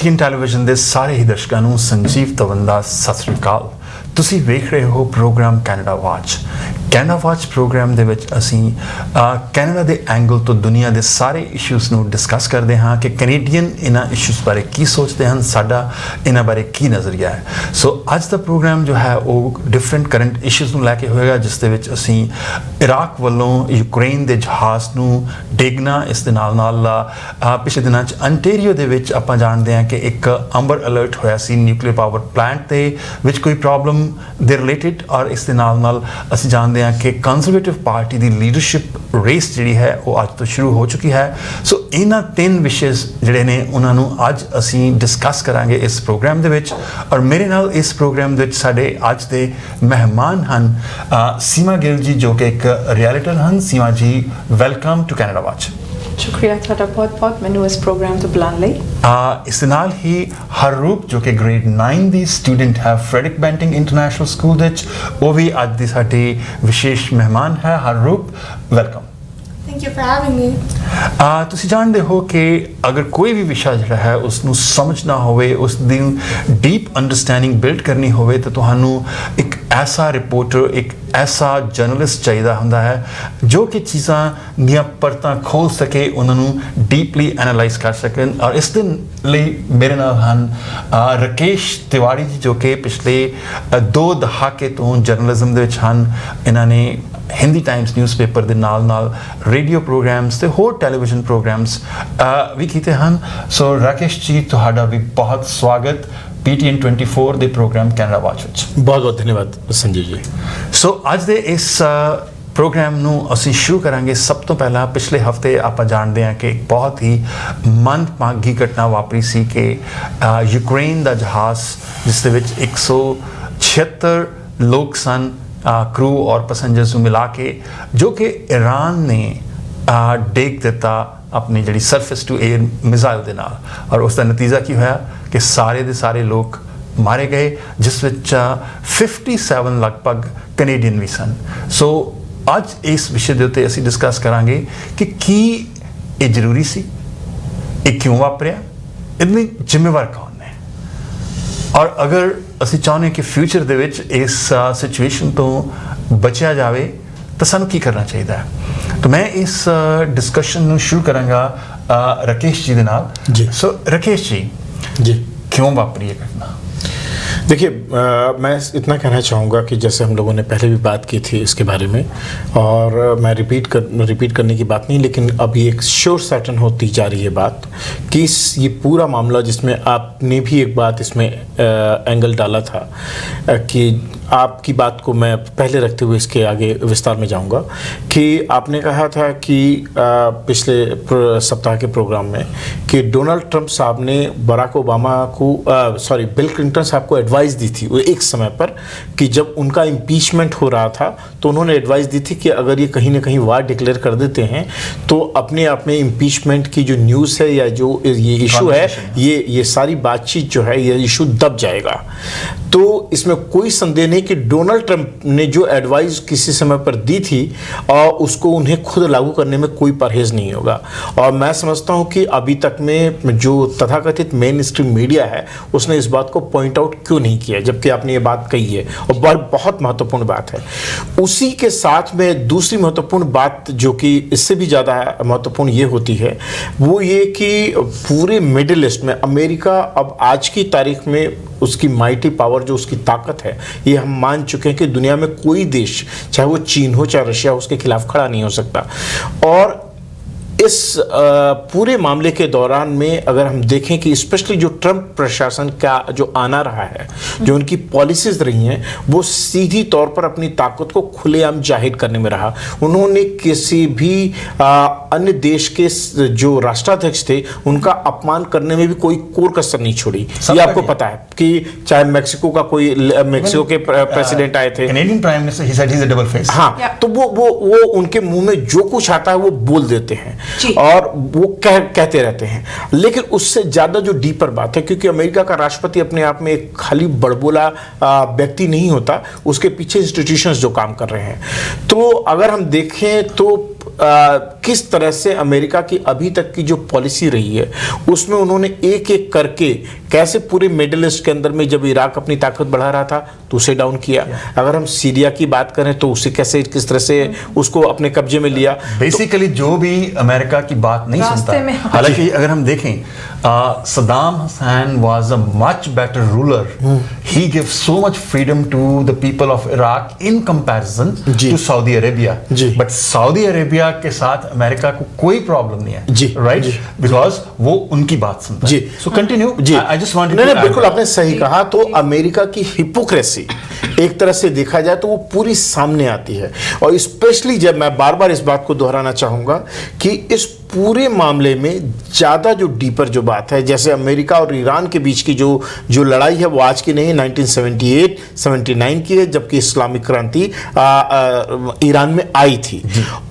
PTN television ਦੇ ਸਾਰੇ ਹੀ ਦਰਸ਼ਕਾਂ ਨੂੰ ਸੰਜੀਵ ਤਵਨ ਦਾ ਸਤਿ ਸ੍ਰੀ ਅਕਾਲ। ਤੁਸੀਂ ਵੇਖ ਰਹੇ ਹੋ program Canada watch. Canada watch program ਦੇ ਵਿੱਚ ਅਸੀਂ ਕੈਨੇਡਾ ਦੇ ਐਂਗਲ ਤੋਂ ਦੁਨੀਆ ਦੇ ਸਾਰੇ ਇਸ਼ੂਜ਼ ਨੂੰ ਡਿਸਕਸ ਕਰਦੇ ਹਾਂ ਕਿ ਕੈਨੇਡੀਅਨ ਇਹਨਾਂ ਇਸ਼ੂਜ਼ ਬਾਰੇ ਕੀ ਸੋਚਦੇ ਹਨ, ਸਾਡਾ ਇਹਨਾਂ ਬਾਰੇ ਕੀ ਨਜ਼ਰੀਆ ਹੈ। ਸੋ ਅੱਜ ਦਾ ਪ੍ਰੋਗਰਾਮ ਜੋ ਹੈ ਉਹ ਡਿਫਰੈਂਟ ਕਰੰਟ ਇਸ਼ੂਜ਼ ਨੂੰ ਲੈ ਕੇ ਹੋਏਗਾ, ਜਿਸ ਦੇ ਵਿੱਚ ਅਸੀਂ ਇਰਾਕ ਵੱਲੋਂ ਯੂਕਰੇਨ ਦੇ ਜਹਾਜ਼ ਨੂੰ ਡੇਗਣਾ, ਇਸ ਦੇ ਨਾਲ ਨਾਲ ਪਿਛਲੇ ਦਿਨਾਂ 'ਚ ਅੰਟੇਰੀਓ ਦੇ ਵਿੱਚ ਆਪਾਂ ਜਾਣਦੇ ਹਾਂ ਕਿ ਇੱਕ ਅੰਬਰ ਅਲਰਟ ਹੋਇਆ ਸੀ ਨਿਊਕਲੀਅਰ ਪਾਵਰ ਪਲਾਂਟ ਦੇ ਵਿੱਚ ਕੋਈ ਪ੍ਰੋਬਲਮ ਦੇ ਰਿਲੇਟਿਡ, ਔਰ ਇਸ ਦੇ ਨਾਲ ਨਾਲ ਅਸੀਂ ਜਾਣਦੇ ਹਾਂ ਕਿ ਕੰਜ਼ਰਵੇਟਿਵ ਪਾਰਟੀ ਦੀ ਲੀਡਰਸ਼ਿਪ ਰੇਸ ਜਿਹੜੀ ਹੈ ਉਹ ਅੱਜ ਤੋਂ ਸ਼ੁਰੂ ਹੋ ਚੁੱਕੀ ਹੈ। ਸੋ ਇਹਨਾਂ ਤਿੰਨ ਵਿਸ਼ੇਜ਼ ਜਿਹੜੇ ਨੇ ਉਹਨਾਂ ਨੂੰ ਅੱਜ ਅਸੀਂ ਡਿਸਕਸ ਕਰਾਂਗੇ ਇਸ ਪ੍ਰੋਗਰਾਮ ਦੇ ਵਿੱਚ, ਔਰ ਮੇਰੇ ਨਾਲ ਇਸ ਪ੍ਰੋਗਰਾਮ ਦੇ ਵਿੱਚ ਸਾਡੇ ਅੱਜ ਦੇ ਮਹਿਮਾਨ ਹਨ ਸੀਮਾ ਗਿੱਲ ਜੀ, ਜੋ ਕਿ ਇੱਕ ਰਿਐਲਿਟਰ ਹਨ। ਸੀਮਾ ਜੀ, ਵੈਲਕਮ ਟੂ ਕੈਨੇਡਾ ਵਾਚ। ਸ਼ੁਕਰੀਆ ਤੁਹਾਡਾ ਬਹੁਤ-ਬਹੁਤ ਮੈਨੂੰ ਇਸ ਪ੍ਰੋਗਰਾਮ ਤੋਂ ਬੁਲਾਉਣ ਲਈ। ਇਸ ਦੇ ਨਾਲ ਹੀ ਹਰਰੂਪ, ਜੋ ਕਿ ਗ੍ਰੇਡ 9 ਦੀ ਸਟੂਡੈਂਟ ਹੈ ਫਰੈਡਰਿਕ ਬੈਂਟਿੰਗ ਇੰਟਰਨੈਸ਼ਨਲ ਸਕੂਲ ਦੇ ਵਿੱਚ, ਉਹ ਵੀ ਅੱਜ ਦੀ ਸਾਡੀ ਵਿਸ਼ੇਸ਼ ਮਹਿਮਾਨ ਹੈ। ਹਰਰੂਪ, welcome. Thank you for having me. ਤੁਸੀਂ ਜਾਣਦੇ ਹੋ ਕਿ ਅਗਰ ਕੋਈ ਵੀ ਵਿਸ਼ਾ ਜਿਹੜਾ ਹੈ ਉਸ ਨੂੰ ਸਮਝਣਾ ਹੋਵੇ, ਉਸ ਦੀ ਡੀਪ ਅੰਡਰਸਟੈਂਡਿੰਗ ਬਿਲਡ ਕਰਨੀ ਹੋਵੇ, ਤਾਂ ਤੁਹਾਨੂੰ ਇੱਕ ਐਸਾ ਰਿਪੋਰਟਰ, ਇੱਕ ਐਸਾ ਜਰਨਲਿਸਟ ਚਾਹੀਦਾ ਹੁੰਦਾ ਹੈ ਜੋ ਕਿ ਚੀਜ਼ਾਂ ਦੀਆਂ ਪਰਤਾਂ ਖੋਲ੍ਹ ਸਕੇ, ਉਹਨਾਂ ਨੂੰ ਡੀਪਲੀ ਐਨਾਲਾਈਜ਼ ਕਰ ਸਕਣ। ਔਰ ਇਸ ਦੇ ਲਈ ਮੇਰੇ ਨਾਲ ਹਨ ਰਾਕੇਸ਼ ਤਿਵਾੜੀ ਜੀ, ਜੋ ਕਿ ਪਿਛਲੇ 2 ਦਹਾਕੇ ਤੋਂ ਜਰਨਲਿਜ਼ਮ ਦੇ ਵਿੱਚ ਹਨ। ਇਹਨਾਂ ਨੇ ਹਿੰਦੀ ਟਾਈਮਸ ਨਿਊਜ਼ਪੇਪਰ ਦੇ ਨਾਲ ਨਾਲ ਰੇਡੀਓ ਪ੍ਰੋਗਰਾਮਸ ਤੇ ਹੋਰ ਟੈਲੀਵਿਜ਼ਨ ਪ੍ਰੋਗਰਾਮਸ ਵੀ ਕੀਤੇ ਹਨ। ਸੋ ਰਾਕੇਸ਼ ਜੀ, ਤੁਹਾਡਾ ਵੀ ਬਹੁਤ ਸਵਾਗਤ PTN 24 ਦੇ ਪ੍ਰੋਗਰਾਮ ਕੈਨੇਡਾ ਵਾਚ ਵਿੱਚ। ਬਹੁਤ ਬਹੁਤ ਧੰਨਵਾਦ ਸੰਜੀਵ ਜੀ। ਸੋ ਅੱਜ ਦੇ ਇਸ ਪ੍ਰੋਗਰਾਮ ਨੂੰ ਅਸੀਂ ਸ਼ੁਰੂ ਕਰਾਂਗੇ। ਸਭ ਤੋਂ ਪਹਿਲਾਂ ਪਿਛਲੇ ਹਫਤੇ ਆਪਾਂ ਜਾਣਦੇ ਹਾਂ ਕਿ ਇੱਕ ਬਹੁਤ ਹੀ ਮੰਦਭਾਗੀ ਘਟਨਾ ਵਾਪਰੀ ਸੀ ਕਿ ਯੂਕਰੇਨ ਦਾ ਜਹਾਜ਼, ਜਿਸ ਦੇ ਵਿੱਚ 176 ਲੋਕ ਸਨ, ਕਰੂ ਔਰ ਪੈਸੰਜਰਸ ਨੂੰ ਮਿਲਾ ਕੇ, ਜੋ ਕਿ ਈਰਾਨ ਨੇ ਡੇਗ ਦਿੱਤਾ ਆਪਣੀ ਜਿਹੜੀ ਸਰਫੇਸ ਟੂ 에ਅਰ ਮਿਜ਼ਾਈਲ ਦੇ ਨਾਲ। ਔਰ ਉਸ ਦਾ ਨਤੀਜਾ ਕੀ ਹੋਇਆ ਕਿ ਸਾਰੇ ਦੇ ਸਾਰੇ ਲੋਕ ਮਾਰੇ ਗਏ, ਜਿਸ ਵਿੱਚ 57 ਲਗਭਗ ਕੈਨੇਡੀਅਨ ਵੀ ਸਨ। ਸੋ ਅੱਜ ਇਸ ਵਿਸ਼ੇ ਦੇ ਉੱਤੇ ਅਸੀਂ ਡਿਸਕਸ ਕਰਾਂਗੇ ਕਿ ਕੀ ਇਹ ਜ਼ਰੂਰੀ ਸੀ, ਇਹ ਕਿਉਂ ਵਾਪਰਿਆ, ਇਹਦੀ ਜ਼ਿੰਮੇਵਾਰ ਕੌਣ ਨੇ, ਔਰ ਅਗਰ ਅਸੀਂ ਚਾਹੁੰਦੇ ਕਿ ਫਿਊਚਰ ਦੇ ਵਿੱਚ ਇਸ ਸਿਚੁਏਸ਼ਨ ਤੋਂ ਬਚਿਆ ਜਾਵੇ ਤਾਂ ਸਾਨੂੰ ਕੀ ਕਰਨਾ ਚਾਹੀਦਾ ਹੈ। ਤਾਂ ਮੈਂ ਇਸ ਡਿਸਕਸ਼ਨ ਨੂੰ ਸ਼ੁਰੂ ਕਰਾਂਗਾ ਰਾਕੇਸ਼ ਜੀ ਦੇ ਨਾਲ ਜੀ। ਸੋ ਰਾਕੇਸ਼ ਜੀ, क्यों वापरी ये घटना? देखिए, मैं इतना कहना चाहूँगा कि जैसे हम लोगों ने पहले भी बात की थी इसके बारे में, और मैं रिपीट करने की बात नहीं, लेकिन अब ये एक श्योर सर्टन होती जा रही है बात कि ये पूरा मामला, जिसमें आपने भी एक बात इसमें एंगल डाला था कि आपकी बात को मैं पहले रखते हुए इसके आगे विस्तार में जाऊंगा, कि आपने कहा था कि पिछले सप्ताह के प्रोग्राम में कि डोनाल्ड ट्रंप साहब ने बराक ओबामा को बिल क्लिंटन साहब को एडवाइस दी थी वो एक समय पर, कि जब उनका इम्पीचमेंट हो रहा था तो उन्होंने एडवाइस दी थी कि अगर ये कहीं ना कहीं वार डिक्लेयर कर देते हैं तो अपने आप में इम्पीचमेंट की जो न्यूज़ है या जो ये इशू है, ये सारी बातचीत जो है, ये इशू दब जाएगा। तो इसमें कोई संदेह नहीं कि डोनाल्ड ट्रंप ने जो एडवाइस किसी समय पर दी थी और उसको उन्हें खुद लागू करने में कोई परहेज नहीं होगा। और मैं समझता हूं कि अभी तक में जो तथाकथित मेन स्ट्रीम मीडिया है उसने इस बात को पॉइंट आउट क्यों नहीं किया, जबकि आपने ये बात कही है और बहुत महत्वपूर्ण बात है। उसी के साथ में दूसरी महत्वपूर्ण बात, जो कि इससे भी ज़्यादा महत्वपूर्ण ये होती है, वो ये कि पूरे मिडिल ईस्ट में अमेरिका अब आज की तारीख में उसकी माइटी पावर, जो उसकी ताकत है, ये हम मान चुके हैं कि दुनिया में कोई देश, चाहे वो चीन हो चाहे रशिया, उसके खिलाफ खड़ा नहीं हो सकता। और इस पूरे मामले के दौरान में अगर हम देखें कि स्पेशली जो ट्रंप प्रशासन का जो आना रहा है, जो उनकी पॉलिसीज रही हैं, वो सीधी तौर पर अपनी ताकत को खुलेआम जाहिर करने में रहा। उन्होंने किसी भी अन्य देश के जो राष्ट्राध्यक्ष थे उनका अपमान करने में भी कोई कोर कसर नहीं छोड़ी। ये आपको पता है कि चाहे मैक्सिको का कोई, मैक्सिको के प्रेसिडेंट आए थे, Canadian prime minister, he said he is a double face. हाँ, तो वो उनके मुंह में जो कुछ आता है वो बोल देते हैं और वो कहते रहते हैं। लेकिन उससे ज़्यादा जो डीपर बात है, क्योंकि अमेरिका का राष्ट्रपति अपने आप में एक खाली बड़बोला व्यक्ति नहीं होता, उसके पीछे इंस्टीट्यूशंस जो काम कर रहे हैं। तो अगर हम देखें तो किस तरह से अमेरिका की अभी तक की जो पॉलिसी रही है उसमें उन्होंने एक एक करके कैसे पूरे मिडिल ईस्ट के अंदर में जब इराक अपनी ताकत बढ़ा रहा था तो उसे डाउन किया, अगर हम सीरिया की बात करें तो उसे कैसे किस तरह से उसको अपने कब्जे में लिया। बेसिकली जो भी अमेरिका की बात नहीं सुनता, हालांकि अगर हम देखें Saddam Hussein was a much better ruler, he give so much freedom to the people of Iraq in comparison to Saudi Arabia, but Saudi Arabia के साथ अमेरिका को कोई प्रॉब्लम नहीं है, राइट, बिकॉज वो उनकी बात सुनता है। सो कंटिन्यू जी, आई जस्ट वांटेड नहीं, बिल्कुल आपने सही कहा। तो अमेरिका की हिपोक्रेसी एक तरह से देखा जाए तो वो पूरी सामने आती है, और स्पेशली जब मैं बार बार इस बात को दोहराना चाहूंगा कि इस पूरे मामले में ज़्यादा जो डीपर जो बात है, जैसे अमेरिका और ईरान के बीच की जो लड़ाई है वो आज की नहीं, 1978-79 की है, जबकि इस्लामिक क्रांति ईरान में आई थी।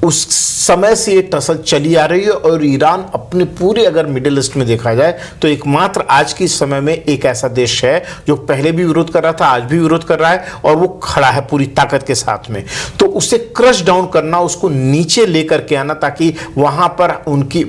उस समय से ये टसल चली आ रही है, और ईरान अपने पूरे अगर मिडिल ईस्ट में देखा जाए तो एकमात्र आज के समय में एक ऐसा देश है जो पहले भी विरोध कर रहा था, आज भी विरोध कर रहा है, और वो खड़ा है पूरी ताकत के साथ में। तो उसे क्रश डाउन करना, उसको नीचे लेकर के आना, ताकि वहां पर उनकी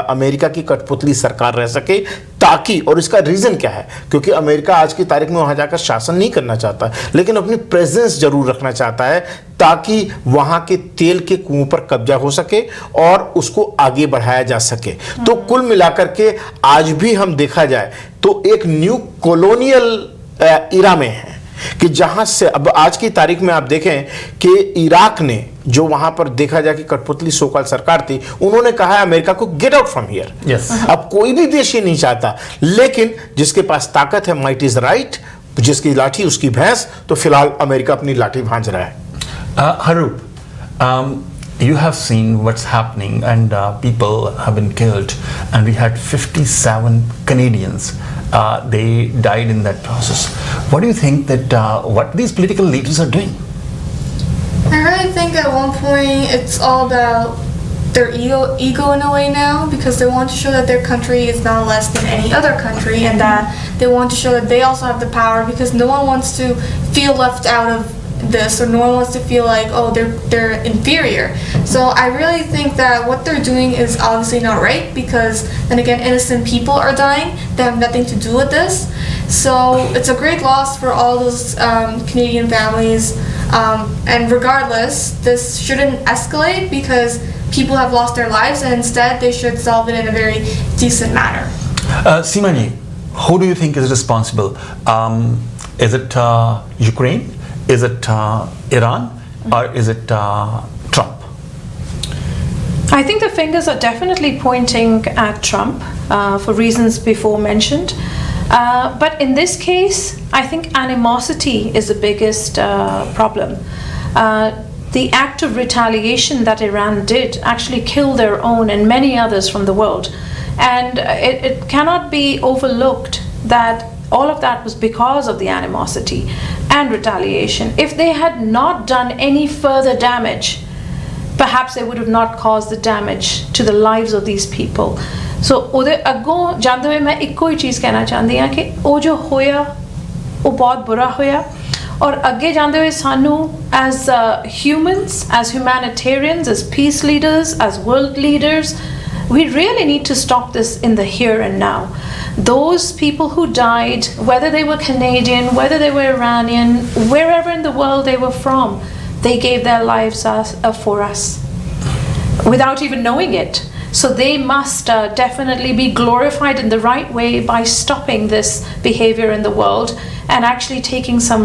अमेरिका की कठपुतली सरकार रह सके, ताकि, और इसका रीजन क्या है, क्योंकि अमेरिका आज की तारीख में वहां जाकर शासन नहीं करना चाहता, लेकिन अपनी प्रेजेंस जरूर रखना चाहता है, ताकि वहां के तेल के कुओं पर कब्जा हो सके और उसको आगे बढ़ाया जा सके। तो कुल मिलाकर के आज भी हम देखा जाए तो एक न्यू कॉलोनियल इरा में है, कि जहां से अब आज की तारीख में आप देखें कि इराक ने जो वहां पर देखा जाए कि कठपुतली सोकाल सरकार थी, उन्होंने कहा है अमेरिका को गेट आउट फ्रॉम हियर। अब कोई भी देश ये नहीं चाहता, लेकिन जिसके पास ताकत है, माइट इज राइट, जिसकी लाठी उसकी भैंस, तो फिलहाल अमेरिका अपनी लाठी भांज रहा है। Haroop, you have seen what's happening, and people have been killed, and we had 57 Canadians. They died in that process. What do you think that what these political leaders are doing? I really think at one point it's all about their ego in a way now, because they want to show that their country is not less than any other country, and that they want to show that they also have the power, because no one wants to feel left out of this, or no one wants to feel like, oh, they're inferior. So I really think that what they're doing is obviously not right, because then again, innocent people are dying. They have nothing to do with this. So it's a great loss for all those Canadian families. And regardless, this shouldn't escalate, because people have lost their lives, and instead they should solve it in a very decent manner. Seema ji, who do you think is responsible? Is it Ukraine? Is it Iran, or is it Trump? I think the fingers are definitely pointing at Trump for reasons before mentioned. But in this case, I think animosity is the biggest problem. The act of retaliation that Iran did actually killed their own and many others from the world. And it cannot be overlooked that all of that was because of the animosity and retaliation. If they had not done any further damage, perhaps they would have not caused the damage to the lives of these people. So ਉਹਦੇ ਅੱਗੋਂ ਜਾਂਦੇ ਹੋਏ ਮੈਂ ਇੱਕੋ ਹੀ ਚੀਜ਼ ਕਹਿਣਾ ਚਾਹੁੰਦੀ ਹਾਂ ਕਿ ਉਹ ਜੋ ਹੋਇਆ ਉਹ ਬਹੁਤ ਬੁਰਾ ਹੋਇਆ, ਔਰ ਅੱਗੇ ਜਾਂਦੇ ਹੋਏ ਸਾਨੂੰ as humans, as humanitarians, as peace leaders, as world leaders, we really need to stop this in the here and now. Those people who died, whether they were Canadian, whether they were Iranian, wherever in the world they were from, they gave their lives for us without even knowing it. So they must definitely be glorified in the right way by stopping this behavior in the world and actually taking some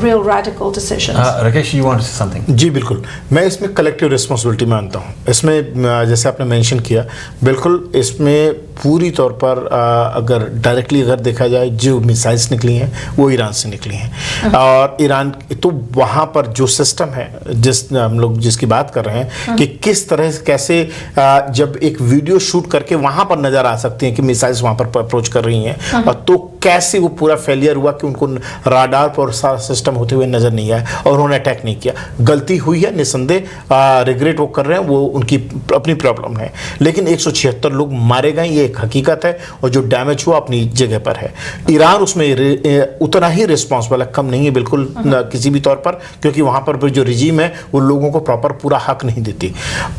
real radical decisions. Rakesh, you want to say something? जी बिल्कुल, मैं इसमें collective responsibility मानता हूँ। इसमें जैसे आपने mention किया, बिल्कुल इसमें पूरी तौर पर अगर डायरेक्टली अगर देखा जाए, जो मिसाइल्स निकली हैं वो ईरान से निकली हैं, और ईरान तो वहाँ पर जो सिस्टम है हम लोग जिसकी बात कर रहे हैं कि किस तरह से कैसे जब एक वीडियो शूट करके वहाँ पर नज़र आ सकती हैं कि मिसाइल्स वहाँ पर अप्रोच कर रही हैं, और तो कैसे वो पूरा फेलियर हुआ कि उनको राडार पर सारा सिस्टम होते हुए नज़र नहीं आया और उन्होंने अटैक नहीं किया। गलती हुई है, निसंदेह रिग्रेट वो कर रहे हैं, वो उनकी अपनी प्रॉब्लम है, लेकिन 176 लोग मारे गए, ये ये एक हकीकत है, और जो डैमेज हुआ अपनी जगह पर है। ईरान उसमें उतना ही रिस्पॉन्सिबल है, कम नहीं है बिल्कुल किसी भी तौर पर, क्योंकि वहाँ पर जो रिजीम है वो लोगों को प्रॉपर पूरा हक नहीं देती।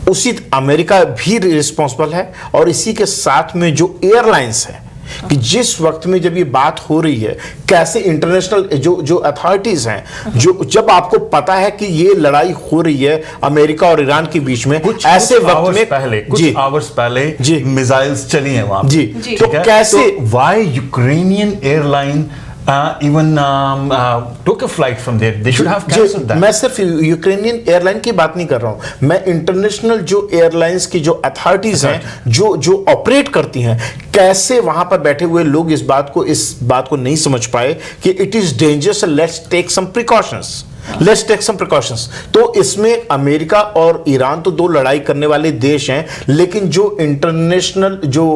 उसी अमेरिका भी रिस्पॉन्सिबल है, और इसी के साथ में जो एयरलाइंस है कि जिस वक्त में जब ये बात हो रही है, कैसे इंटरनेशनल जो अथॉरिटीज हैं, जो जब आपको पता है कि ये लड़ाई हो रही है अमेरिका और ईरान के बीच में, ऐसे वक्त में कुछ आवर्स पहले मिसाइल्स चली हैं वहां जी, तो कैसे why Ukrainian airline even took a flight from there? They should have cancelled that. मैं सिर्फ यूक्रेनियन एयरलाइन की बात नहीं कर रहा हूं, मैं इंटरनेशनल जो एयरलाइंस की जो अथॉरिटीज हैं, जो ऑपरेट करती हैं, कैसे वहां पर बैठे हुए लोग इस बात को नहीं समझ पाए कि it is dangerous, let's take some precautions. तो इसमें अमेरिका और ईरान तो दो लड़ाई करने वाले देश हैं, लेकिन जो इंटरनेशनल जो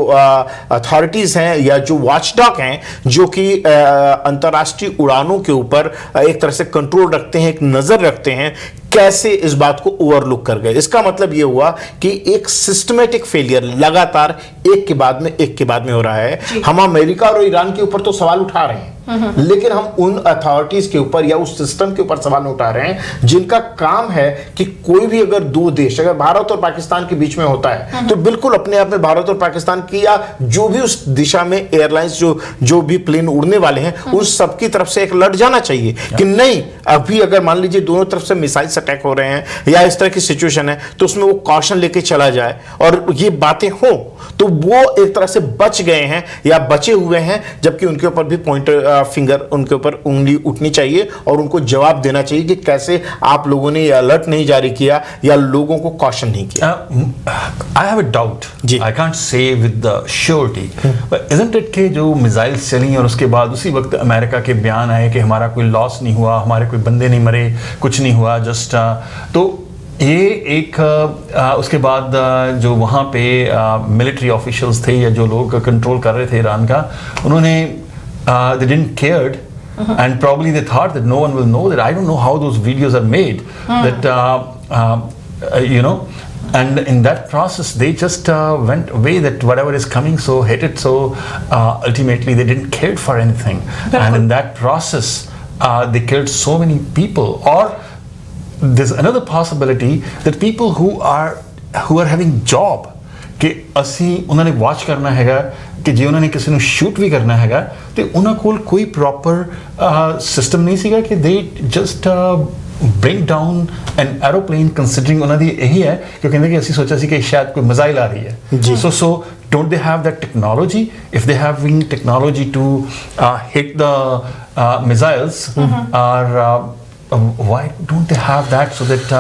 अथॉरिटीज हैं या जो वॉचडॉग हैं, जो कि अंतर्राष्ट्रीय उड़ानों के ऊपर एक तरह से कंट्रोल रखते हैं, एक नजर रखते हैं, कैसे इस बात को ओवरलुक कर गए। इसका मतलब यह हुआ कि एक सिस्टमेटिक फेलियर लगातार एक के बाद में हो रहा है। हम अमेरिका और ईरान के ऊपर तो सवाल उठा रहे हैं, लेकिन हम उन अथॉरिटीज के ऊपर या उस सिस्टम के ऊपर सवाल उठा रहे हैं जिनका काम है कि कोई भी अगर दो देश, अगर भारत और पाकिस्तान के बीच में होता है, तो बिल्कुल अपने आप में भारत और पाकिस्तान की या जो भी उस दिशा में एयरलाइंस जो भी प्लेन उड़ने वाले हैं, उन सबकी तरफ से एक लड़ जाना चाहिए कि नहीं, अभी अगर मान लीजिए दोनों तरफ से मिसाइल्स अटैक हो रहे हैं या इस तरह की सिचुएशन है, तो उसमें वो कॉशन लेके चला जाए और ये बातें हो, तो वो एक तरह से बच गए हैं या बचे हुए हैं, जबकि उनके ऊपर भी पॉइंटर फिंगर, उनके ऊपर उंगली उठनी चाहिए और उनको जवाब देना चाहिए कि कैसे आप लोगों ने अलर्ट नहीं जारी किया या लोगों को कॉशन नहीं किया। I have a doubt, I can't say with the surety, but isn't it के जो मिसाइल्स चली और उसके बाद उसी वक्त अमेरिका के बयान आए कि हमारा कोई लॉस नहीं हुआ, हमारे कोई बंदे नहीं मरे, कुछ नहीं हुआ, जस्ट तो ये एक उसके बाद जो वहाँ पे मिलिट्री ऑफिशियल्स थे या जो लोग कंट्रोल कर रहे थे ईरान का, उन्होंने they didn't cared, and probably they thought that no one will know that. I don't know how those videos are made, that you know, and in that process they just went away, that whatever is coming, so hit it, so ultimately they didn't care for anything, and in that process they killed so many people. Or there's another possibility that people who are having job, कि ਅਸੀਂ ਉਹਨਾਂ ਨੇ watch ਕਰਨਾ ਹੈਗਾ ਕਿ ਜੇ ਉਹਨਾਂ ਨੇ ਕਿਸੇ ਨੂੰ ਸ਼ੂਟ ਵੀ ਕਰਨਾ ਹੈਗਾ ਤੇ ਉਹਨਾਂ ਕੋਲ ਕੋਈ ਪ੍ਰੋਪਰ ਸਿਸਟਮ ਨਹੀਂ ਸੀਗਾ ਕਿ ਦੇ just bring down an aeroplane, considering ਉਹਨਾਂ ਦੀ ਇਹੀ ਹੈ ਕਿ ਕਹਿੰਦੇ ਕਿ ਅਸੀਂ ਸੋਚਿਆ ਸੀ ਕਿ ਸ਼ਾਇਦ ਕੋਈ ਮਿਜ਼ਾਈਲ ਆ ਰਹੀ ਹੈ। so don't they have that technology? If they having technology to hit the missiles, or why don't they have that so that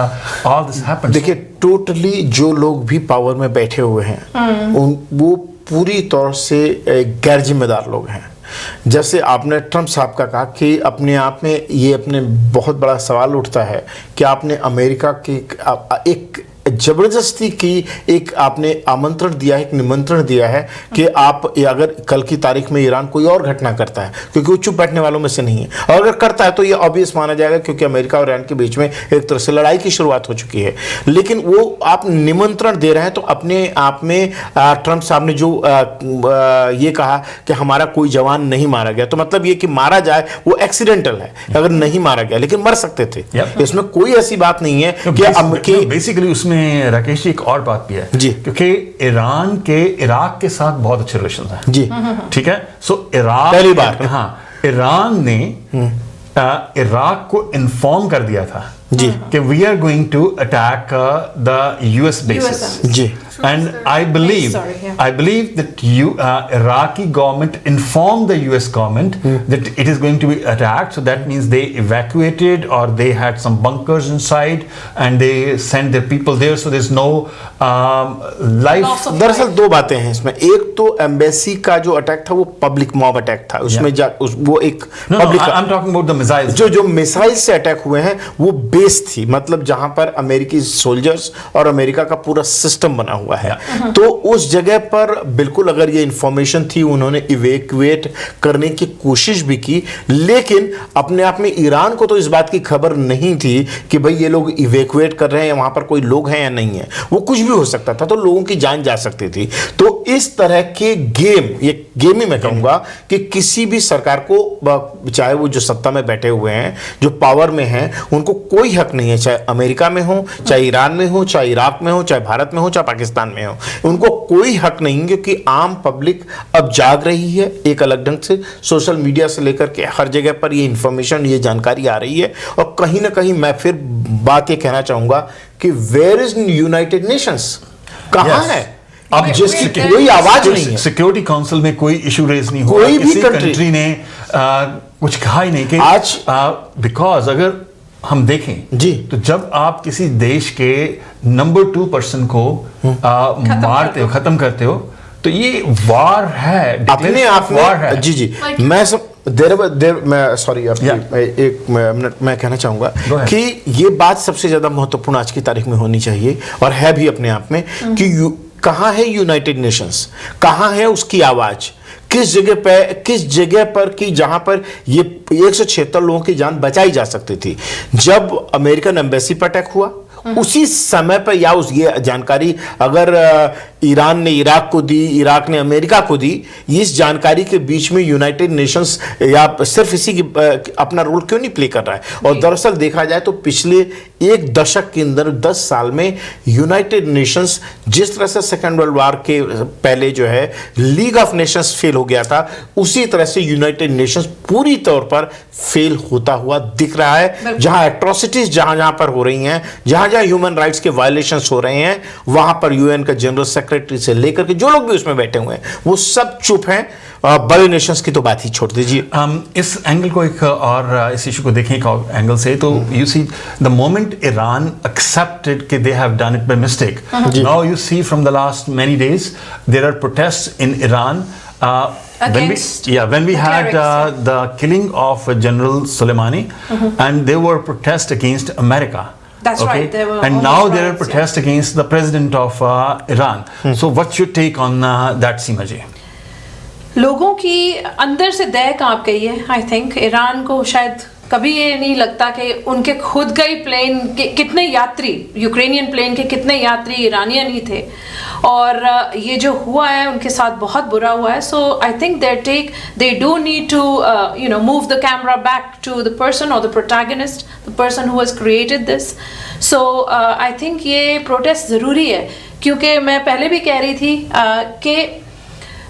all this happens? देखिए, टोटली जो लोग भी पावर में बैठे हुए हैं वो पूरी तौर से गैर जिम्मेदार लोग हैं। जैसे आपने ट्रंप साहब का कहा कि अपने आप में ये अपने बहुत बड़ा सवाल उठता है कि आपने अमेरिका की एक जबरदस्ती की एक आपने आमंत्रण दिया है, एक निमंत्रण दिया है कि आप अगर कल की तारीख में ईरान कोई और घटना करता है, क्योंकि वो चुप बैठने वालों में से नहीं है, और अगर करता है तो ये ऑब्वियस माना जाएगा क्योंकि अमेरिका और ईरान के बीच में एक तरह से लड़ाई की शुरुआत हो चुकी है। लेकिन वो आप निमंत्रण दे रहे हैं, तो अपने आप में ट्रंप साहब ने जो ये कहा कि हमारा कोई जवान नहीं मारा गया, तो मतलब ये कि मारा जाए वो एक्सीडेंटल है, अगर नहीं मारा गया, लेकिन मर सकते थे। इसमें कोई ऐसी बात नहीं है कि बेसिकली उसमें राकेश जी एक और बात भी है जी, क्योंकि ईरान के इराक के साथ बहुत अच्छे रिलेशन हैं जी, ठीक है। सो इराक पहली बार ईरान ने इराक को इन्फॉर्म कर दिया था जी कि we are going to attack the US bases जी, and I believe that Iraqi government informed the US government that it is going to be attacked, so that means they evacuated or they had some bunkers inside and they sent their people there, so there's no life. दरअसल दो बातें हैं इसमें, एक तो embassy का जो attack था वो पब्लिक मॉब अटैक था, उसमें वो एक public, I'm talking about the missiles. जो मिसाइल से अटैक हुए हैं वो बेस थी, मतलब जहां पर अमेरिकी सोल्जर्स और अमेरिका का पूरा सिस्टम बना हुआ हुआ है। तो उस जगह पर बिल्कुल अगर ये इंफॉर्मेशन थी, उन्होंने इवेक्यूएट करने की कोशिश भी की, लेकिन अपने आप में ईरान को तो इस बात की खबर नहीं थी कि भाई ये लोग इवेक्यूएट कर रहे हैं, वहां पर कोई लोग हैं या नहीं है। वो कुछ भी हो सकता था, तो लोगों की जान जा सकती थी। तो इस तरह के गेम, ये गेम ही मैं कहूंगा कि किसी भी सरकार को, चाहे वो जो सत्ता में बैठे हुए हैं, जो पावर में हैं, उनको कोई हक नहीं है, चाहे अमेरिका में हो, चाहे ईरान में हो, चाहे इराक में हो, चाहे भारत में हो, चाहे पाकिस्तान में हो, उनको कोई हक नहीं है, क्योंकि आम पब्लिक अब जाग रही है एक अलग ढंग से। सोशल मीडिया से लेकर के हर जगह पर ये इंफॉर्मेशन, ये जानकारी आ रही है। और कहीं ना कहीं मैं फिर बात ये कहना चाहूंगा कि वेयर इज यूनाइटेड नेशंस, कहां है अब? जिस कोई आवाज नहीं है, सिक्योरिटी काउंसिल में कोई इशू रेज नहीं हुआ, कोई भी किसी कंट्री ने कुछ कहा ही नहीं कि आज बिकॉज अगर हम देखें जी, तो जब आप किसी देश के नंबर 2 पर्सन को मारते हो, खत्म करते हो, तो ये वार है, अपने आप में वार है। जी जी, मैं सब मैं सॉरी एक मिनट मैं कहना चाहूंगा कि ये बात सबसे ज्यादा महत्वपूर्ण आज की तारीख में होनी चाहिए, और है भी अपने आप में, कि कहां है यूनाइटेड नेशंस, कहां है उसकी आवाज, किस जगह पर कि जहां पर ये 176 लोगों की जान बचाई जा सकती थी। जब अमेरिकन एम्बेसी पर अटैक हुआ, उसी समय पर, या उस ये जानकारी अगर ईरान ने इराक को दी, इराक ने अमेरिका को दी, इस जानकारी के बीच में यूनाइटेड नेशंस या सिर्फ इसी की अपना रोल क्यों नहीं प्ले कर रहा है? और दरअसल देखा जाए तो पिछले एक दशक के अंदर 10 साल में यूनाइटेड नेशंस जिस तरह से सेकेंड वर्ल्ड वॉर के पहले जो है लीग ऑफ नेशंस फेल हो गया था, उसी तरह से यूनाइटेड नेशंस पूरी तौर पर फेल होता हुआ दिख रहा है। जहां एट्रोसिटीज जहां पर हो रही हैं, जहां ह्यूमन राइट्स के वायलेशंस हो रहे हैं, वहां पर यूएन का जनरल सेक्रेटरी से लेकर के जो लोग भी उसमें बैठे हुए हैं, वो सब चुप हैं। बड़े नेशंस की तो बात ही छोड़ दीजिए। इस एंगल को एक और इस इशू को देखें एक और एंगल से, तो you see the moment Iran accepted कि they have done it by mistake, now you see from the last many days there are protests in Iran when we had the killing of General Soleimani, and there were protests against America. That's right. There were and now there are protests against the president of Iran. So what's your take on that, Seema ji? लोगों की अंदर से दया कांप गई है। I think Iran को शायद कभी ये नहीं लगता कि उनके खुद का ही प्लेन के कितने यात्री, यूक्रेनियन प्लेन के कितने यात्री ईरानियन ही थे, और ये जो हुआ है उनके साथ बहुत बुरा हुआ है। So I think they do need to move the camera back to the person और the protagonist, the person who has created this. So I think ये प्रोटेस्ट ज़रूरी है, क्योंकि मैं पहले भी कह रही थी कि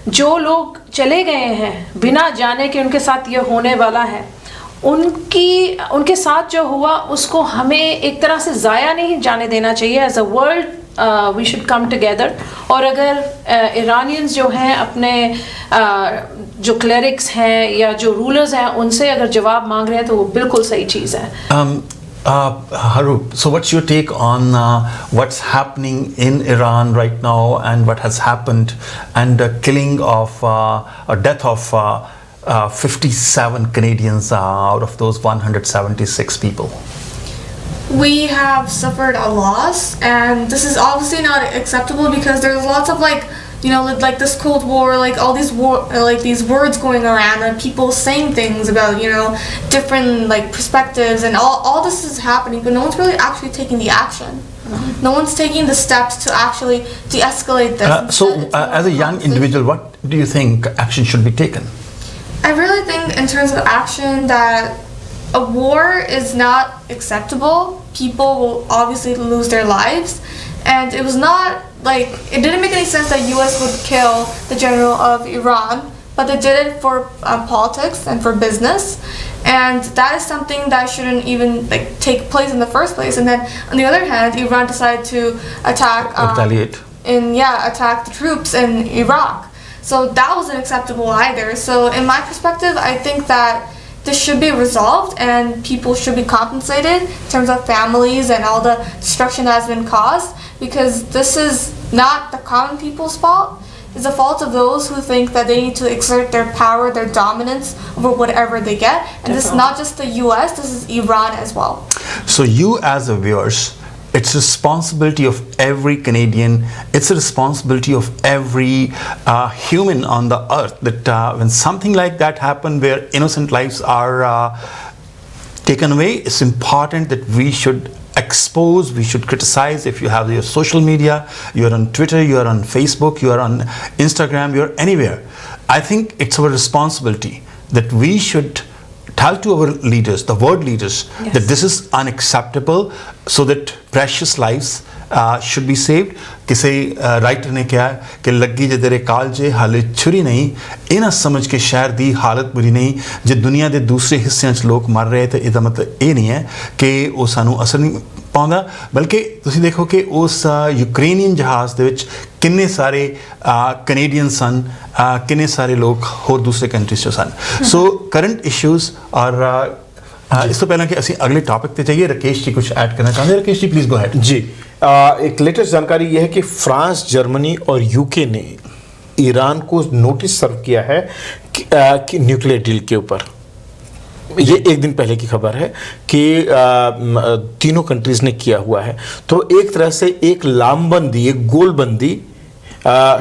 जो लोग चले गए हैं बिना जाने के उनके साथ ये होने वाला है, उनके साथ जो हुआ उसको हमें एक तरह से ज़ाया नहीं जाने देना चाहिए। As a world we should come together. और अगर ईरानियंस जो हैं अपने जो क्लेरिक्स हैं या जो रूलर्स हैं उनसे अगर जवाब मांग रहे हैं तो वो बिल्कुल सही चीज़ है। Haroop, so what's your take on what's happening in Iran right now, and what has happened, and the killing of or death of 57 Canadians out of those 176 people? We have suffered a loss, and this is obviously not acceptable because there's lots of like this Cold War, like all these these words going around and people saying things about different perspectives, and all this is happening, but no one's really actually taking the action. No one's taking the steps to actually de-escalate this. So as a young individual, what do you think action should be taken? I really think in terms of action that a war is not acceptable. People will obviously lose their lives, and it was not it didn't make any sense that US would kill the general of Iran, but they did it for politics and for business, and that is something that shouldn't even take place in the first place. And then on the other hand, Iran decided to attack retaliate attack the troops in Iraq. So that wasn't acceptable either. So in my perspective, I think that this should be resolved and people should be compensated in terms of families and all the destruction that has been caused, because this is not the common people's fault. It's the fault of those who think that they need to exert their power, their dominance over whatever they get. And this is not just the US, this is Iran as well. So you as a viewers, It's responsibility of every Canadian. It's a responsibility of every human on the earth that when something like that happens, where innocent lives are taken away, it's important that we should expose, we should criticize. If you have your social media, you're on Twitter, you're on Facebook, you're on Instagram, you're anywhere, I think it's our responsibility that we should tell to our leaders, the world leaders, yes, that this is unacceptable, so that precious lives should be saved. किसी writer ने कहा कि लगी जे तेरे कालजे हाले छुरी नहीं, इना समझ के शहर दी हालत बुरी नहीं, जे दुनिया के दूसरे हिस्सों च लोग मर रहे, तो इसका मतलब ये नहीं है कि वो सानू असर नहीं पाਉਂਦਾ, बल्कि ਤੁਸੀਂ देखो कि उस यूक्रेनियन जहाज़ ਦੇ ਵਿੱਚ किन्ने सारे कनेडियन सन, किन्ने सारे लोग होर दूसरे कंट्रीज चों सन. सो करंट इश्यूज़ और इस तो पहले कि ਅਸੀਂ अगले टॉपिक पे जाइए. राकेश जी कुछ ऐड करना चाहते हैं? Rakesh ji please go ahead. जी, एक लेटेस्ट जानकारी यह है कि फ्रांस, जर्मनी और यूके ने ईरान को नोटिस सर्व किया है कि न्यूक्लियर डील के ऊपर. ये एक दिन पहले की खबर है कि तीनों कंट्रीज ने किया हुआ है. तो एक तरह से एक लामबंदी, एक गोलबंदी